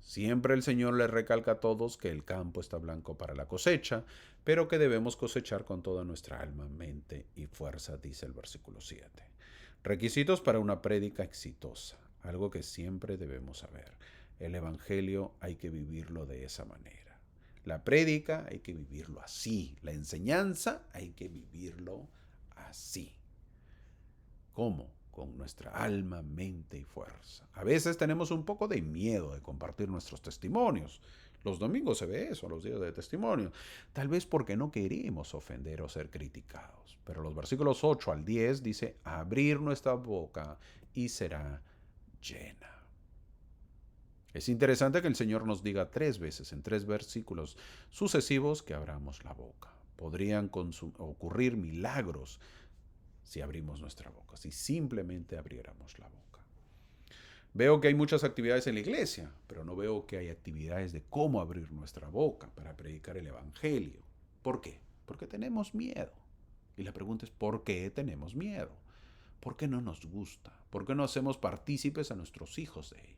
Siempre el Señor le recalca a todos que el campo está blanco para la cosecha, pero que debemos cosechar con toda nuestra alma, mente y fuerza, dice el versículo 7. Requisitos para una prédica exitosa, algo que siempre debemos saber. El Evangelio hay que vivirlo de esa manera. La prédica hay que vivirlo así. La enseñanza hay que vivirlo así. ¿Cómo? Con nuestra alma, mente y fuerza. A veces tenemos un poco de miedo de compartir nuestros testimonios. Los domingos se ve eso, los días de testimonio. Tal vez porque no queremos ofender o ser criticados. Pero los versículos 8 al 10 dice, abrir nuestra boca y será llena. Es interesante que el Señor nos diga 3 veces en 3 versículos sucesivos que abramos la boca. Podrían ocurrir milagros si abrimos nuestra boca, si simplemente abriéramos la boca. Veo que hay muchas actividades en la iglesia, pero no veo que hay actividades de cómo abrir nuestra boca para predicar el Evangelio. ¿Por qué? Porque tenemos miedo. Y la pregunta es, ¿por qué tenemos miedo? ¿Por qué no nos gusta? ¿Por qué no hacemos partícipes a nuestros hijos de ello?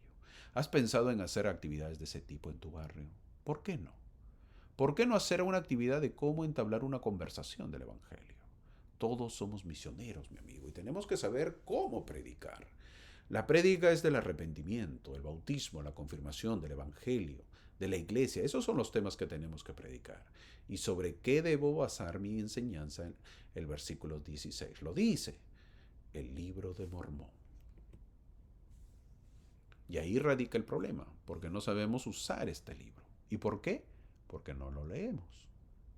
¿Has pensado en hacer actividades de ese tipo en tu barrio? ¿Por qué no? ¿Por qué no hacer una actividad de cómo entablar una conversación del Evangelio? Todos somos misioneros, mi amigo, y tenemos que saber cómo predicar. La prédica es del arrepentimiento, el bautismo, la confirmación del Evangelio, de la iglesia. Esos son los temas que tenemos que predicar. ¿Y sobre qué debo basar mi enseñanza? El versículo 16 lo dice, el libro de Mormón. Y ahí radica el problema, porque no sabemos usar este libro. ¿Y por qué? Porque no lo leemos,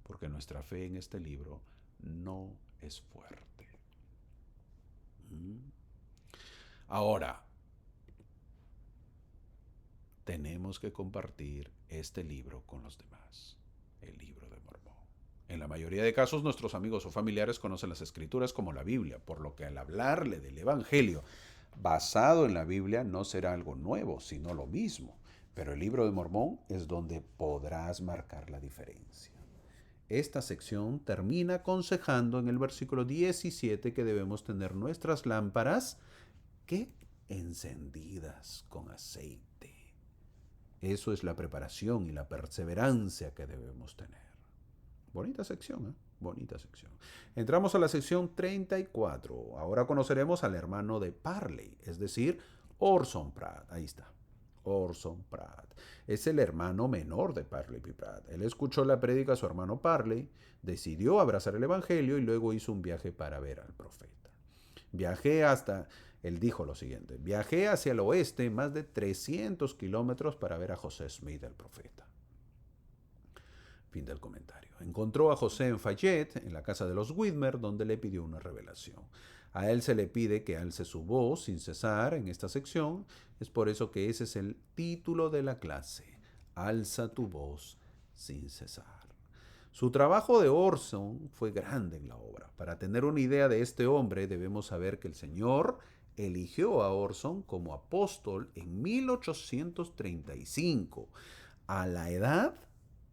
porque nuestra fe en este libro no es fuerte. Ahora, tenemos que compartir este libro con los demás, el libro de Mormón. En la mayoría de casos, nuestros amigos o familiares conocen las escrituras como la Biblia, por lo que al hablarle del Evangelio basado en la Biblia no será algo nuevo, sino lo mismo. Pero el libro de Mormón es donde podrás marcar la diferencia. Esta sección termina aconsejando en el versículo 17 que debemos tener nuestras lámparas que encendidas con aceite. Eso es la preparación y la perseverancia que debemos tener. Bonita sección, ¿eh? Bonita sección. Entramos a la sección 34. Ahora conoceremos al hermano de Parley, es decir, Orson Pratt. Ahí está. Orson Pratt. Es el hermano menor de Parley P. Pratt. Él escuchó la prédica a su hermano Parley, decidió abrazar el evangelio y luego hizo un viaje para ver al profeta. Él dijo lo siguiente, viajé hacia el oeste más de 300 kilómetros para ver a José Smith, el profeta. Fin del comentario. Encontró a José en Fayette, en la casa de los Whitmer, donde le pidió una revelación. A él se le pide que alce su voz sin cesar en esta sección. Es por eso que ese es el título de la clase. Alza tu voz sin cesar. Su trabajo de Orson fue grande en la obra. Para tener una idea de este hombre, debemos saber que el Señor eligió a Orson como apóstol en 1835, a la edad,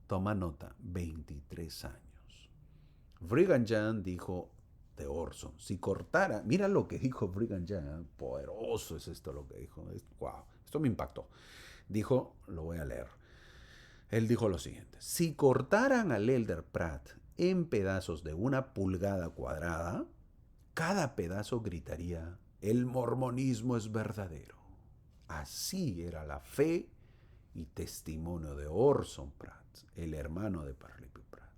toma nota, 23 años. Brigham Young dijo de Orson, si cortara, mira lo que dijo Brigham Young, poderoso es esto lo que dijo, wow, esto me impactó. Dijo, lo voy a leer. Él dijo lo siguiente, si cortaran al Elder Pratt en pedazos de 1 pulgada cuadrada, cada pedazo gritaría, el mormonismo es verdadero. Así era la fe y testimonio de Orson Pratt, el hermano de Parley P. Pratt.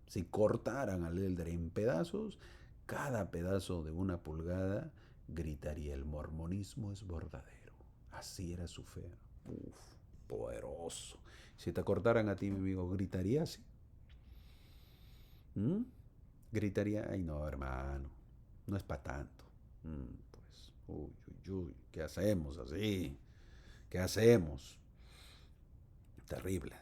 Si cortaran al Elder en pedazos, cada pedazo de 1 pulgada gritaría, el mormonismo es verdadero. Así era su fe. Uf, poderoso. Si te cortaran a ti, mi amigo, ¿gritarías así? Gritaría, ay no, hermano, no es para tanto. Pues, uy, uy, uy, ¿qué hacemos así? ¿Qué hacemos? Terrible.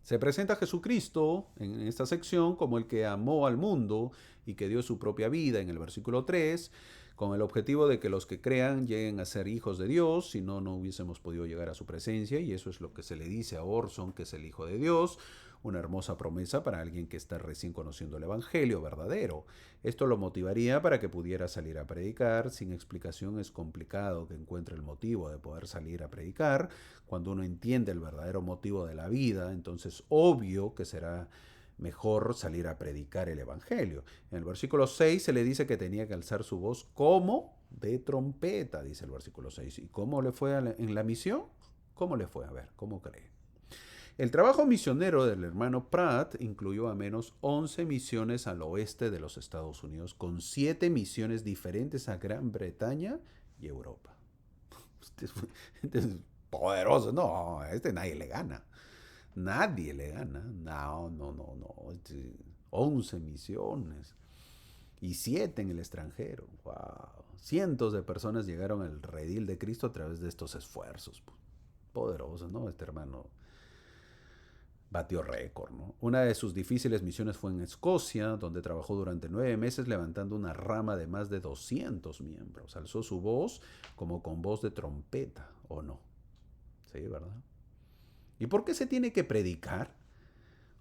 Se presenta a Jesucristo en esta sección como el que amó al mundo y que dio su propia vida en el versículo 3, con el objetivo de que los que crean lleguen a ser hijos de Dios, si no, no hubiésemos podido llegar a su presencia, y eso es lo que se le dice a Orson, que es el Hijo de Dios, una hermosa promesa para alguien que está recién conociendo el Evangelio verdadero. Esto lo motivaría para que pudiera salir a predicar. Sin explicación es complicado que encuentre el motivo de poder salir a predicar. Cuando uno entiende el verdadero motivo de la vida, entonces obvio que será mejor salir a predicar el Evangelio. En el versículo 6 se le dice que tenía que alzar su voz como de trompeta, dice el versículo 6. ¿Y cómo le fue en la misión? ¿Cómo le fue? A ver, ¿cómo cree? El trabajo misionero del hermano Pratt incluyó a menos 11 misiones al oeste de los Estados Unidos, con 7 misiones diferentes a Gran Bretaña y Europa. Este es poderoso, no, a este nadie le gana. Nadie le gana. No, no, no, no. 11 misiones y 7 en el extranjero. Wow. Cientos de personas llegaron al redil de Cristo a través de estos esfuerzos. Poderoso, ¿no? Este hermano batió récord, ¿no? Una de sus difíciles misiones fue en Escocia, donde trabajó durante 9 meses levantando una rama de más de 200 miembros. Alzó su voz como con voz de trompeta, ¿o no? Sí, ¿verdad? ¿Y por qué se tiene que predicar?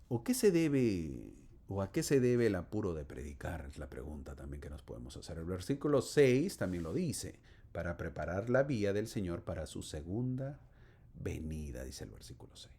¿O qué se debe, o a qué se debe el apuro de predicar? Es la pregunta también que nos podemos hacer. El versículo 6 también lo dice, para preparar la vía del Señor para su segunda venida, dice el versículo 6.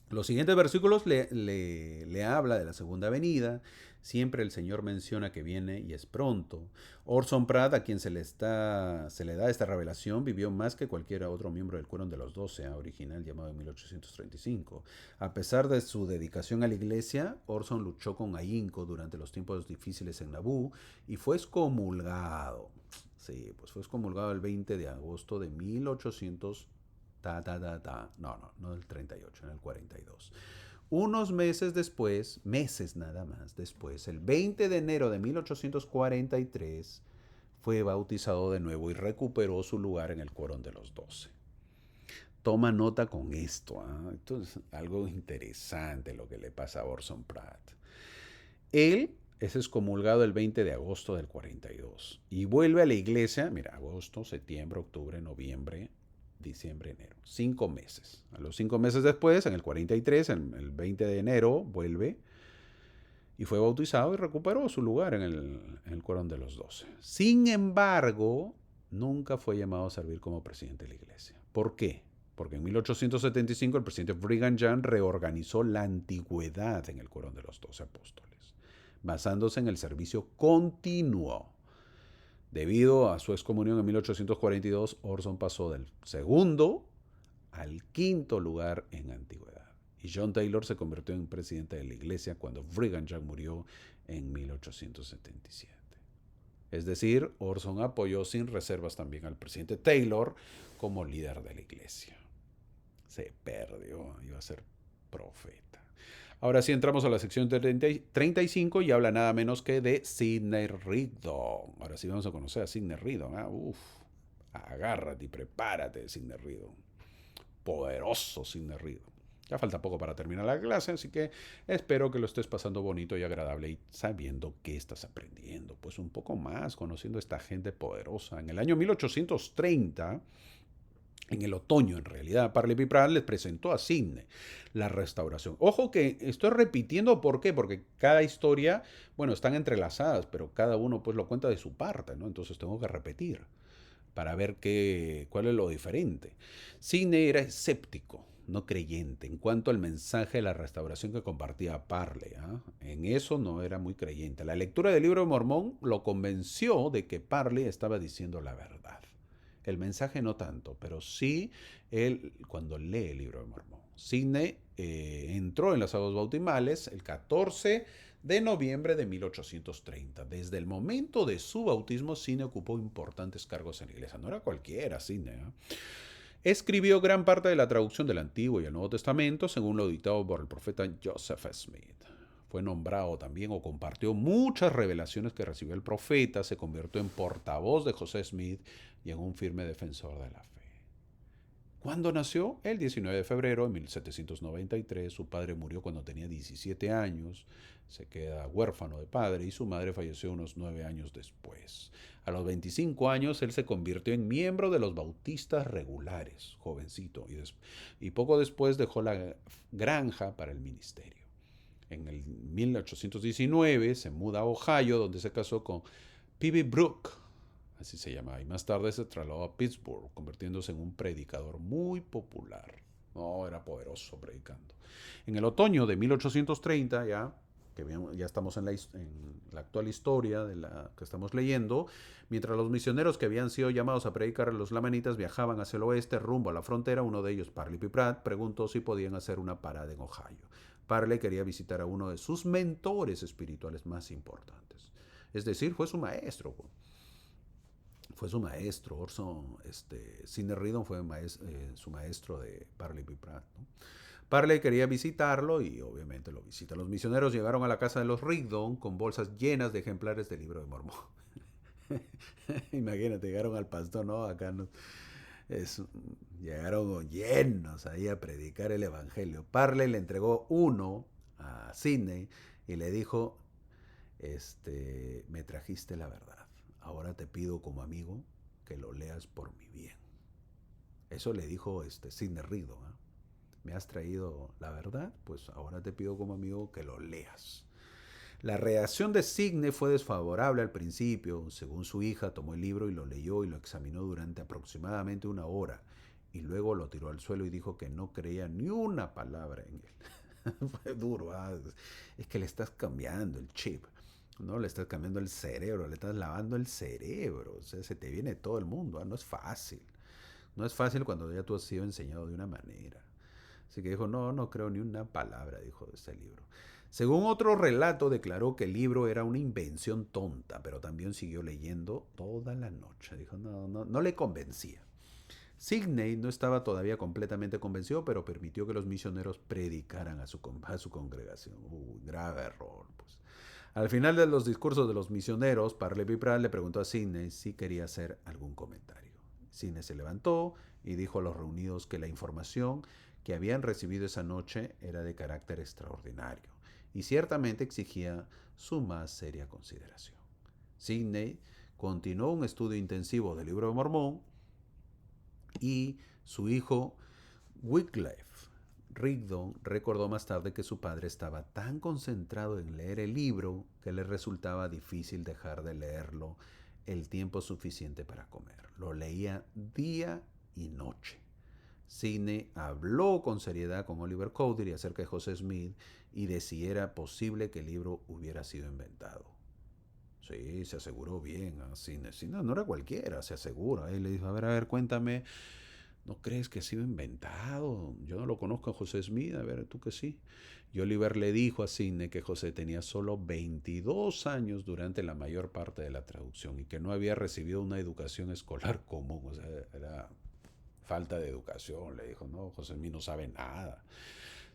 Los siguientes versículos le habla de la segunda venida. Siempre el Señor menciona que viene y es pronto. Orson Pratt, a quien se le da esta revelación, vivió más que cualquier otro miembro del Quórum de los 12, original llamado en 1835. A pesar de su dedicación a la iglesia, Orson luchó con ahínco durante los tiempos difíciles en Nabú y fue excomulgado. Sí, pues fue excomulgado el 20 de agosto de 1835. No del 38, en el 42. Unos meses después, meses nada más después, el 20 de enero de 1843, fue bautizado de nuevo y recuperó su lugar en el Quórum de los 12. Toma nota con esto. Esto es algo interesante lo que le pasa a Orson Pratt. Él es excomulgado el 20 de agosto del 42 y vuelve a la iglesia, mira, agosto, septiembre, octubre, noviembre, diciembre, enero. 5 meses. A los 5 meses después, en el 43, en el 20 de enero, vuelve y fue bautizado y recuperó su lugar en el Quórum de los 12. Sin embargo, nunca fue llamado a servir como presidente de la iglesia. ¿Por qué? Porque en 1875 el presidente Brigham Young reorganizó la antigüedad en el Quórum de los 12 apóstoles, basándose en el servicio continuo. Debido a su excomunión en 1842, Orson pasó del segundo al quinto lugar en antigüedad. Y John Taylor se convirtió en presidente de la iglesia cuando Brigham Young murió en 1877. Es decir, Orson apoyó sin reservas también al presidente Taylor como líder de la iglesia. Se perdió, iba a ser profeta. Ahora sí entramos a la sección 35 y habla nada menos que de Sidney Rigdon. Ahora sí vamos a conocer a Sidney Rigdon. Agárrate y prepárate, Sidney Rigdon. Poderoso Sidney Rigdon. Ya falta poco para terminar la clase, así que espero que lo estés pasando bonito y agradable y sabiendo qué estás aprendiendo. Pues un poco más, conociendo a esta gente poderosa. En el año 1830... en el otoño, en realidad, Parley Pratt les presentó a Sidney la restauración. Ojo que estoy repitiendo, ¿por qué? Porque cada historia, bueno, están entrelazadas, pero cada uno pues lo cuenta de su parte, ¿no? Entonces tengo que repetir para ver cuál es lo diferente. Sidney era escéptico, no creyente, en cuanto al mensaje de la restauración que compartía Parley. En eso no era muy creyente. La lectura del libro de Mormón lo convenció de que Parley estaba diciendo la verdad. El mensaje no tanto, pero sí él cuando lee el libro de Mormón. Sidney entró en las aguas bautismales el 14 de noviembre de 1830. Desde el momento de su bautismo, Sidney ocupó importantes cargos en la iglesia. No era cualquiera, Sidney. Escribió gran parte de la traducción del Antiguo y el Nuevo Testamento, según lo dictado por el profeta Joseph Smith. fue nombrado también o compartió muchas revelaciones que recibió el profeta, se convirtió en portavoz de José Smith y en un firme defensor de la fe. ¿Cuándo nació? El 19 de febrero de 1793. Su padre murió cuando tenía 17 años. Se queda huérfano de padre y su madre falleció unos 9 años después. A los 25 años él se convirtió en miembro de los bautistas regulares, jovencito, y poco después dejó la granja para el ministerio. En el 1819 se muda a Ohio, donde se casó con Phoebe Brooke, así se llamaba, y más tarde se trasladó a Pittsburgh, convirtiéndose en un predicador muy popular. No, era poderoso predicando. En el otoño de 1830, ya estamos en la actual historia de la que estamos leyendo, mientras los misioneros que habían sido llamados a predicar a los lamanitas viajaban hacia el oeste rumbo a la frontera, uno de ellos, Parley P. Pratt, preguntó si podían hacer una parada en Ohio. Parley quería visitar a uno de sus mentores espirituales más importantes. Es decir, fue su maestro. Fue su maestro. Orson Sidney Rigdon fue su maestro de Parley P. Pratt, ¿no? Parley quería visitarlo y obviamente lo visita. Los misioneros llegaron a la casa de los Rigdon con bolsas llenas de ejemplares del Libro de Mormón. Imagínate, llegaron al pastor, ¿no? Acá no, llegaron llenos ahí a predicar el evangelio. Parley le entregó uno a Sidney y le dijo, me trajiste la verdad. Ahora te pido como amigo que lo leas por mi bien. Eso le dijo Sidney Rigdon, ¿eh? Me has traído la verdad, pues ahora te pido como amigo que lo leas. La reacción de Sidney fue desfavorable al principio. Según su hija, tomó el libro y lo leyó y lo examinó durante aproximadamente 1 hora. Y luego lo tiró al suelo y dijo que no creía ni una palabra en él. Fue duro. Es que le estás cambiando el chip. No, le estás cambiando el cerebro, le estás lavando el cerebro. O sea, se te viene todo el mundo. No es fácil. No es fácil cuando ya tú has sido enseñado de una manera. Así que dijo, no creo ni una palabra, dijo, de este libro. Según otro relato, declaró que el libro era una invención tonta, pero también siguió leyendo toda la noche. Dijo, no le convencía. Sidney no estaba todavía completamente convencido, pero permitió que los misioneros predicaran a su congregación. Grave error, pues. Al final de los discursos de los misioneros, Parley P. Pratt le preguntó a Sidney si quería hacer algún comentario. Sidney se levantó y dijo a los reunidos que la información que habían recibido esa noche era de carácter extraordinario y ciertamente exigía su más seria consideración. Sidney continuó un estudio intensivo del Libro de Mormón y su hijo Wycliffe Rigdon recordó más tarde que su padre estaba tan concentrado en leer el libro que le resultaba difícil dejar de leerlo el tiempo suficiente para comer. Lo leía día y noche. Sidney habló con seriedad con Oliver Cowdery acerca de José Smith y de si era posible que el libro hubiera sido inventado. Sí, se aseguró bien a Sidney. No era cualquiera, se asegura. Él le dijo, a ver, cuéntame, ¿no crees que ha sido inventado? Yo no lo conozco a José Smith, a ver, tú que sí. Y Oliver le dijo a Sidney que José tenía solo 22 años durante la mayor parte de la traducción y que no había recibido una educación escolar común, o sea, era falta de educación. Le dijo, no, José Smith no sabe nada.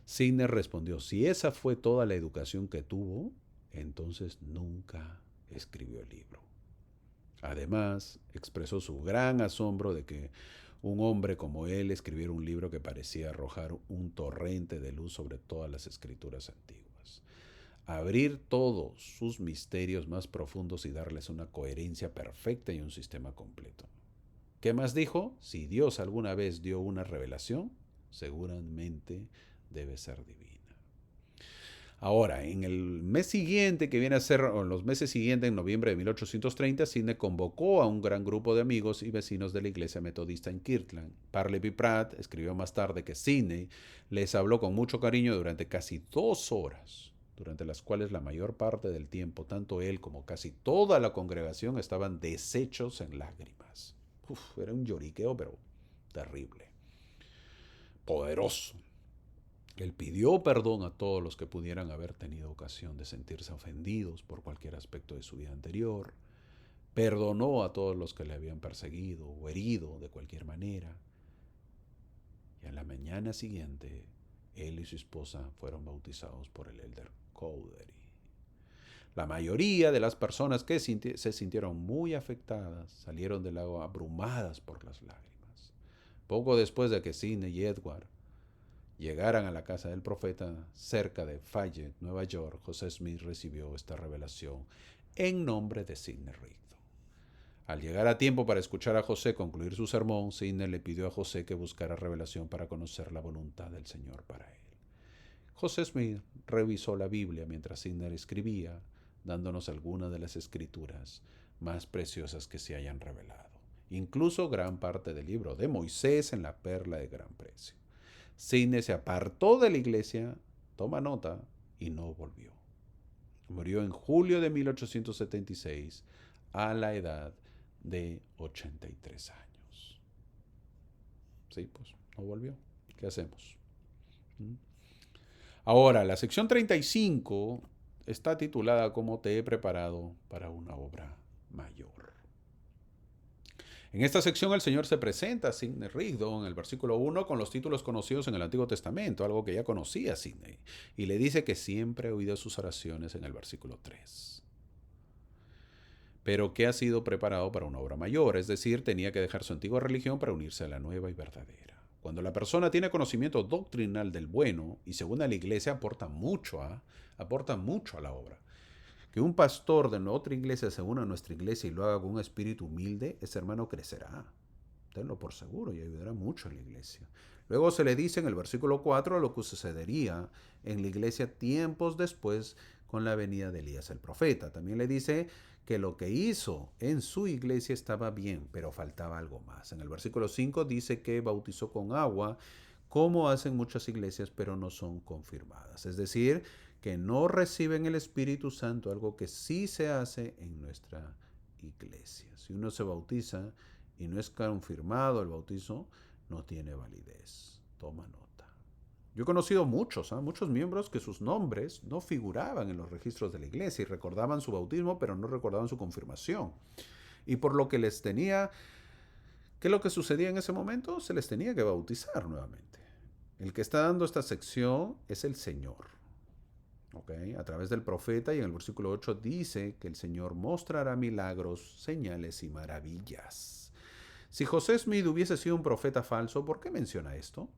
Sidney respondió, si esa fue toda la educación que tuvo, entonces nunca escribió el libro. Además, expresó su gran asombro de que un hombre como él escribiera un libro que parecía arrojar un torrente de luz sobre todas las escrituras antiguas. Abrir todos sus misterios más profundos y darles una coherencia perfecta y un sistema completo. ¿Qué más dijo? Si Dios alguna vez dio una revelación, seguramente debe ser divina. Ahora, en el mes siguiente, que viene a ser, o en los meses siguientes, en noviembre de 1830, Sidney convocó a un gran grupo de amigos y vecinos de la iglesia metodista en Kirtland. Parley P. Pratt escribió más tarde que Sidney les habló con mucho cariño durante casi 2 horas, durante las cuales la mayor parte del tiempo, tanto él como casi toda la congregación estaban deshechos en lágrimas. Era un lloriqueo, pero terrible, poderoso. Él pidió perdón a todos los que pudieran haber tenido ocasión de sentirse ofendidos por cualquier aspecto de su vida anterior. Perdonó a todos los que le habían perseguido o herido de cualquier manera. Y a la mañana siguiente, él y su esposa fueron bautizados por el elder Cowdery. La mayoría de las personas que se sintieron muy afectadas salieron del lago abrumadas por las lágrimas. Poco después de que Sidney y Edward llegaran a la casa del profeta cerca de Fayette, Nueva York, José Smith recibió esta revelación en nombre de Sidney Rigdon. Al llegar a tiempo para escuchar a José concluir su sermón, Sidney le pidió a José que buscara revelación para conocer la voluntad del Señor para él. José Smith revisó la Biblia mientras Sidney escribía, dándonos algunas de las escrituras más preciosas que se hayan revelado, incluso gran parte del libro de Moisés en la perla de gran precio. Sidney se apartó de la iglesia, toma nota, y no volvió. Murió en julio de 1876 a la edad de 83 años. Sí, pues no volvió. ¿Qué hacemos? Ahora, la sección 35 está titulada como Te he preparado para una obra mayor. En esta sección el Señor se presenta a Sidney Rigdon en el versículo 1 con los títulos conocidos en el Antiguo Testamento, algo que ya conocía Sidney, y le dice que siempre ha oído sus oraciones en el versículo 3. Pero que ha sido preparado para una obra mayor, es decir, tenía que dejar su antigua religión para unirse a la nueva y verdadera. Cuando la persona tiene conocimiento doctrinal del bueno y se une a la iglesia, aporta mucho a la obra. Que un pastor de otra iglesia se una a nuestra iglesia y lo haga con un espíritu humilde, ese hermano crecerá. Tenlo por seguro y ayudará mucho a la iglesia. Luego se le dice en el versículo 4 lo que sucedería en la iglesia tiempos después con la venida de Elías el profeta. También le dice que lo que hizo en su iglesia estaba bien, pero faltaba algo más. En el versículo 5 dice que bautizó con agua, como hacen muchas iglesias, pero no son confirmadas. Es decir, que no reciben el Espíritu Santo, algo que sí se hace en nuestra iglesia. Si uno se bautiza y no es confirmado el bautizo, no tiene validez. Toma nota. Yo he conocido muchos miembros que sus nombres no figuraban en los registros de la iglesia y recordaban su bautismo, pero no recordaban su confirmación. Y por lo que les tenía, ¿qué es lo que sucedía en ese momento? Se les tenía que bautizar nuevamente. El que está dando esta sección es el Señor. A través del profeta, y en el versículo 8 dice que el Señor mostrará milagros, señales y maravillas. Si José Smith hubiese sido un profeta falso, ¿por qué menciona esto?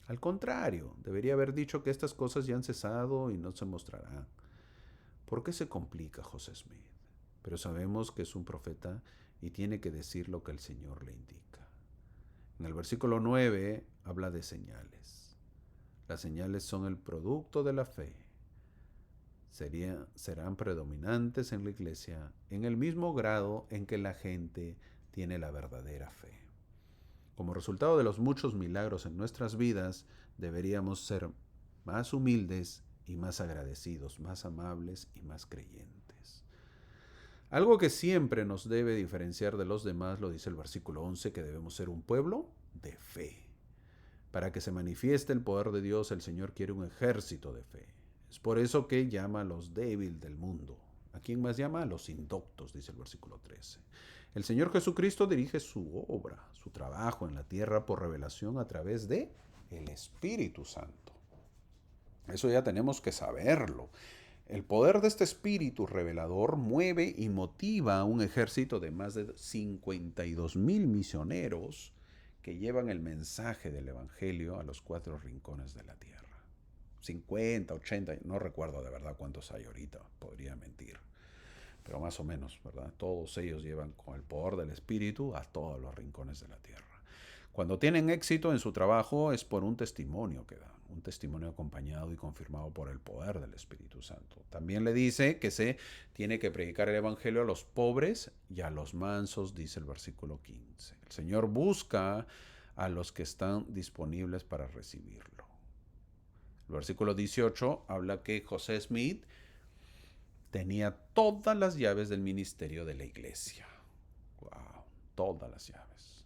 Al contrario, debería haber dicho que estas cosas ya han cesado y no se mostrarán. ¿Por qué se complica José Smith? Pero sabemos que es un profeta y tiene que decir lo que el Señor le indica. En el versículo 9 habla de señales. Las señales son el producto de la fe. Serán predominantes en la iglesia en el mismo grado en que la gente tiene la verdadera fe. Como resultado de los muchos milagros en nuestras vidas, deberíamos ser más humildes y más agradecidos, más amables y más creyentes. Algo que siempre nos debe diferenciar de los demás, lo dice el versículo 11, que debemos ser un pueblo de fe. Para que se manifieste el poder de Dios, el Señor quiere un ejército de fe. Es por eso que llama a los débiles del mundo. ¿A quién más llama? A los indoctos, dice el versículo 13. El Señor Jesucristo dirige su obra, su trabajo en la tierra por revelación a través de el Espíritu Santo. Eso ya tenemos que saberlo. El poder de este Espíritu revelador mueve y motiva a un ejército de más de 52,000 misioneros que llevan el mensaje del Evangelio a los 4 rincones de la tierra. 50, 80, no recuerdo de verdad cuántos hay ahorita, podría mentir, pero más o menos, ¿verdad? Todos ellos llevan con el poder del Espíritu a todos los rincones de la tierra. Cuando tienen éxito en su trabajo es por un testimonio que dan, un testimonio acompañado y confirmado por el poder del Espíritu Santo. También le dice que se tiene que predicar el Evangelio a los pobres y a los mansos, dice el versículo 15. El Señor busca a los que están disponibles para recibirlo. El versículo 18 habla que José Smith tenía todas las llaves del ministerio de la iglesia. ¡Wow! Todas las llaves.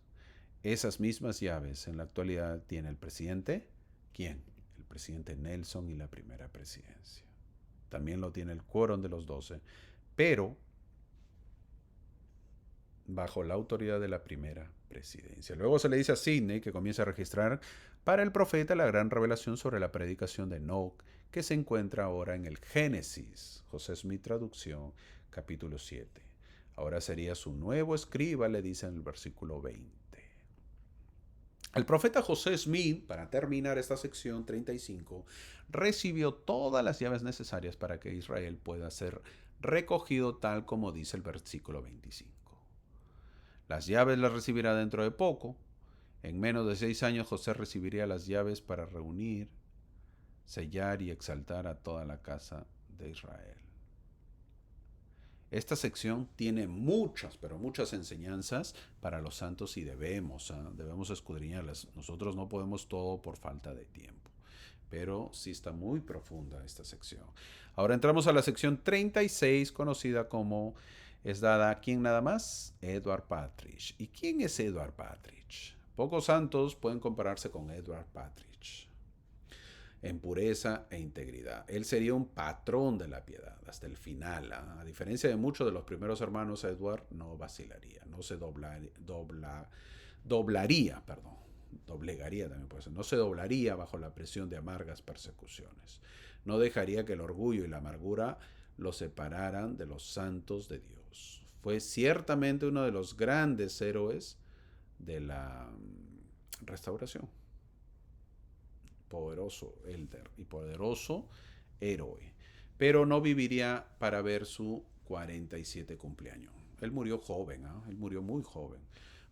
Esas mismas llaves en la actualidad tiene el presidente. ¿Quién? El presidente Nelson y la primera presidencia. También lo tiene el quórum de los 12, pero bajo la autoridad de la primera presidencia. Luego se le dice a Sidney que comience a registrar para el profeta la gran revelación sobre la predicación de Enoch, que se encuentra ahora en el Génesis, José Smith traducción, capítulo 7. Ahora sería su nuevo escriba, le dice en el versículo 20. El profeta José Smith, para terminar esta sección 35, recibió todas las llaves necesarias para que Israel pueda ser recogido tal como dice el versículo 25. Las llaves las recibirá dentro de poco. En menos de 6 años José recibiría las llaves para reunir, sellar y exaltar a toda la casa de Israel. Esta sección tiene muchas, pero muchas enseñanzas para los santos y debemos escudriñarlas. Nosotros no podemos todo por falta de tiempo, pero sí está muy profunda esta sección. Ahora entramos a la sección 36, conocida como es dada a quién nada más, Edward Partridge. ¿Y quién es Edward Partridge? Pocos santos pueden compararse con Edward Partridge en pureza e integridad. Él sería un patrón de la piedad hasta el final. A diferencia de muchos de los primeros hermanos, Edward no vacilaría, no se doblegaría también puede ser, no se doblaría bajo la presión de amargas persecuciones. No dejaría que el orgullo y la amargura lo separaran de los santos de Dios. Fue ciertamente uno de los grandes héroes de la restauración. Poderoso elder y poderoso héroe, pero no viviría para ver su 47 cumpleaños. Él murió joven, él murió muy joven.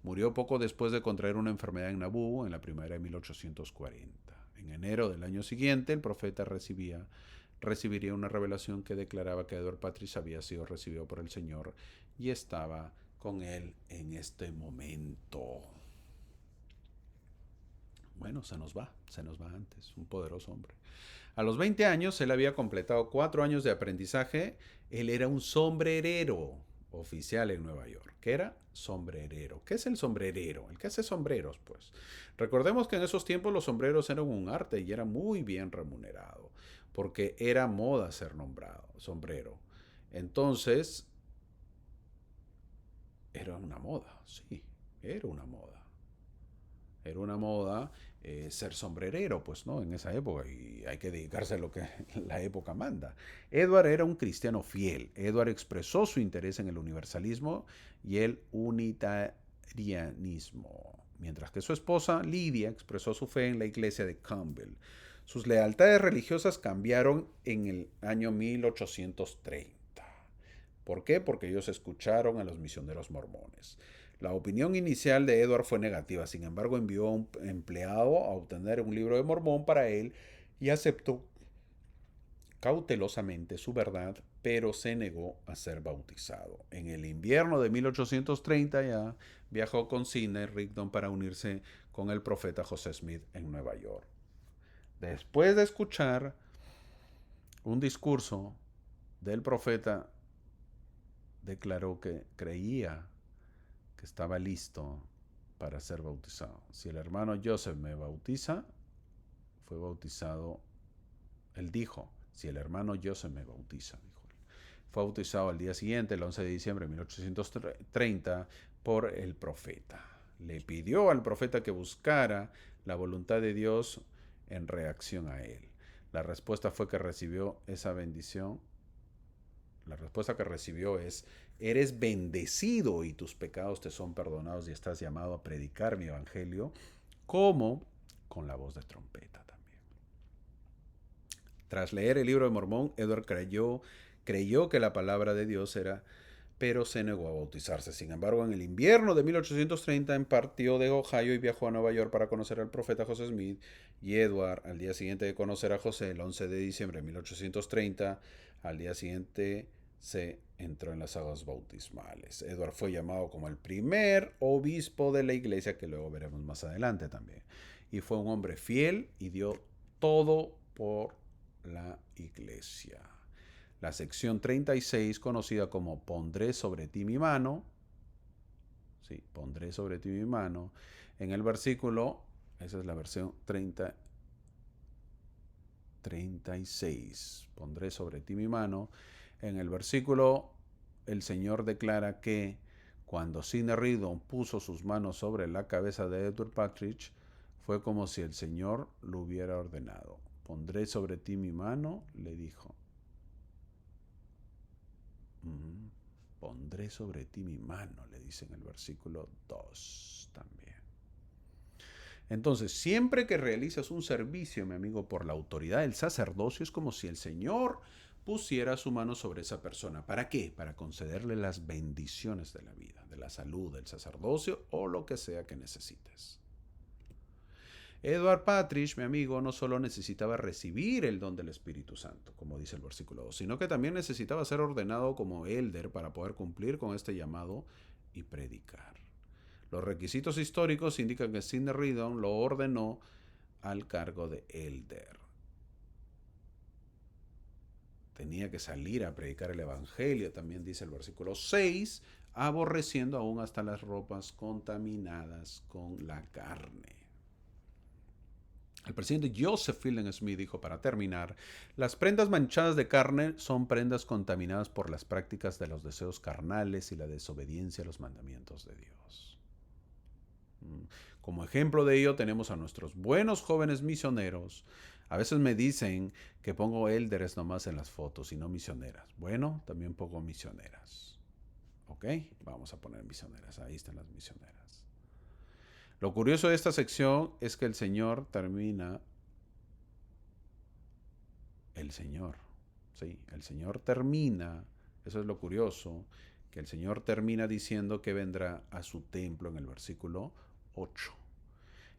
Murió poco después de contraer una enfermedad en Nabú en la primavera de 1840. En enero del año siguiente, el profeta recibiría una revelación que declaraba que Edward Partridge había sido recibido por el Señor y estaba con él en este momento. Bueno, se nos va antes, un poderoso hombre. A los 20 años, él había completado 4 años de aprendizaje. Él era un sombrerero oficial en Nueva York. ¿Qué era? Sombrerero. ¿Qué es el sombrerero? El que hace sombreros, pues. Recordemos que en esos tiempos los sombreros eran un arte y era muy bien remunerado, porque era moda ser nombrado sombrero. Entonces, era una moda, sí, era una moda. Era una moda ser sombrerero, pues, ¿no? En esa época, y hay que dedicarse a lo que la época manda. Edward era un cristiano fiel. Edward expresó su interés en el universalismo y el unitarianismo, mientras que su esposa, Lydia, expresó su fe en la iglesia de Campbell. Sus lealtades religiosas cambiaron en el año 1830. ¿Por qué? Porque ellos escucharon a los misioneros mormones. La opinión inicial de Edward fue negativa, sin embargo envió a un empleado a obtener un libro de Mormón para él y aceptó cautelosamente su verdad, pero se negó a ser bautizado. En el invierno de 1830 ya viajó con Sidney Rigdon para unirse con el profeta José Smith en Nueva York. Después de escuchar un discurso del profeta, declaró que creía que estaba listo para ser bautizado. Si el hermano Joseph me bautiza, fue bautizado, él dijo, si el hermano Joseph me bautiza, dijo él. Fue bautizado al día siguiente, el 11 de diciembre de 1830, por el profeta. Le pidió al profeta que buscara la voluntad de Dios en reacción a él. La respuesta fue que recibió esa bendición. La respuesta que recibió es: eres bendecido y tus pecados te son perdonados y estás llamado a predicar mi evangelio, como con la voz de trompeta también. Tras leer el libro de Mormón, Edward creyó que la palabra de Dios era, pero se negó a bautizarse. Sin embargo, en el invierno de 1830 partió de Ohio y viajó a Nueva York para conocer al profeta José Smith, y Edward, al día siguiente de conocer a José, el 11 de diciembre de 1830, al día siguiente se entró en las aguas bautismales. Edward fue llamado como el primer obispo de la iglesia, que luego veremos más adelante también. Y fue un hombre fiel y dio todo por la iglesia. La sección 36, conocida como Pondré sobre ti mi mano, sí, pondré sobre ti mi mano, en el versículo, esa es la versión 36, pondré sobre ti mi mano, en el versículo el Señor declara que cuando Sidney Rigdon puso sus manos sobre la cabeza de Edward Partridge, fue como si el Señor lo hubiera ordenado. Pondré sobre ti mi mano, le dijo. Pondré sobre ti mi mano, le dice en el versículo 2 también. Entonces, siempre que realizas un servicio, mi amigo, por la autoridad del sacerdocio, es como si el Señor pusiera su mano sobre esa persona. ¿Para qué? Para concederle las bendiciones de la vida, de la salud, del sacerdocio o lo que sea que necesites. Edward Parrish, mi amigo, no solo necesitaba recibir el don del Espíritu Santo, como dice el versículo 2, sino que también necesitaba ser ordenado como elder para poder cumplir con este llamado y predicar. Los requisitos históricos indican que Sidney Rigdon lo ordenó al cargo de elder. Tenía que salir a predicar el evangelio, también dice el versículo 6, aborreciendo aún hasta las ropas contaminadas con la carne. El presidente Joseph Fielding Smith dijo, para terminar, las prendas manchadas de carne son prendas contaminadas por las prácticas de los deseos carnales y la desobediencia a los mandamientos de Dios. Como ejemplo de ello tenemos a nuestros buenos jóvenes misioneros. A veces me dicen que pongo élderes nomás en las fotos y no misioneras. Bueno, también pongo misioneras. ¿Ok? Vamos a poner misioneras. Ahí están las misioneras. Lo curioso de esta sección es que el Señor termina, eso es lo curioso, que el Señor termina diciendo que vendrá a su templo en el versículo 8.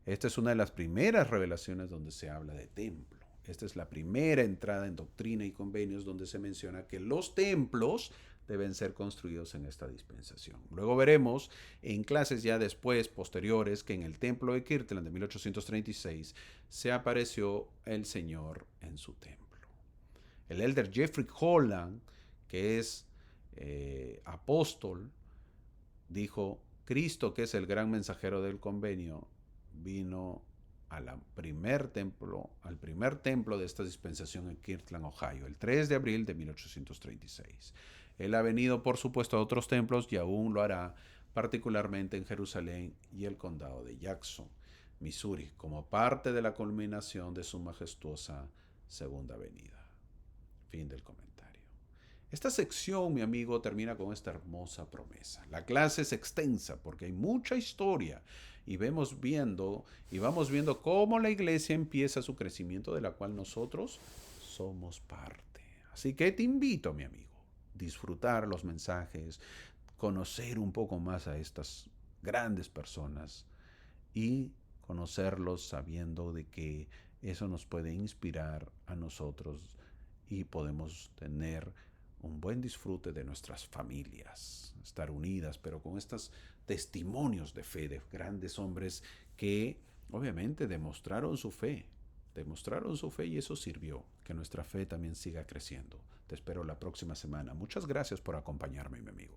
Esta es una de las primeras revelaciones donde se habla de templo. Esta es la primera entrada en Doctrina y Convenios donde se menciona que los templos deben ser construidos en esta dispensación. Luego veremos en clases ya después, posteriores, que en el templo de Kirtland de 1836 se apareció el Señor en su templo. El elder Jeffrey Holland, que es apóstol, dijo, Cristo, que es el gran mensajero del convenio, vino al primer templo de esta dispensación en Kirtland, Ohio, el 3 de abril de 1836. Él ha venido, por supuesto, a otros templos y aún lo hará, particularmente en Jerusalén y el condado de Jackson, Missouri, como parte de la culminación de su majestuosa segunda venida. Fin del comentario. Esta sección, mi amigo, termina con esta hermosa promesa. La clase es extensa porque hay mucha historia y vamos viendo cómo la iglesia empieza su crecimiento de la cual nosotros somos parte. Así que te invito, mi amigo, disfrutar los mensajes, conocer un poco más a estas grandes personas y conocerlos sabiendo de que eso nos puede inspirar a nosotros y podemos tener un buen disfrute de nuestras familias, estar unidas, pero con estos testimonios de fe de grandes hombres que obviamente demostraron su fe y eso sirvió, que nuestra fe también siga creciendo. Te espero la próxima semana. Muchas gracias por acompañarme, mi amigo.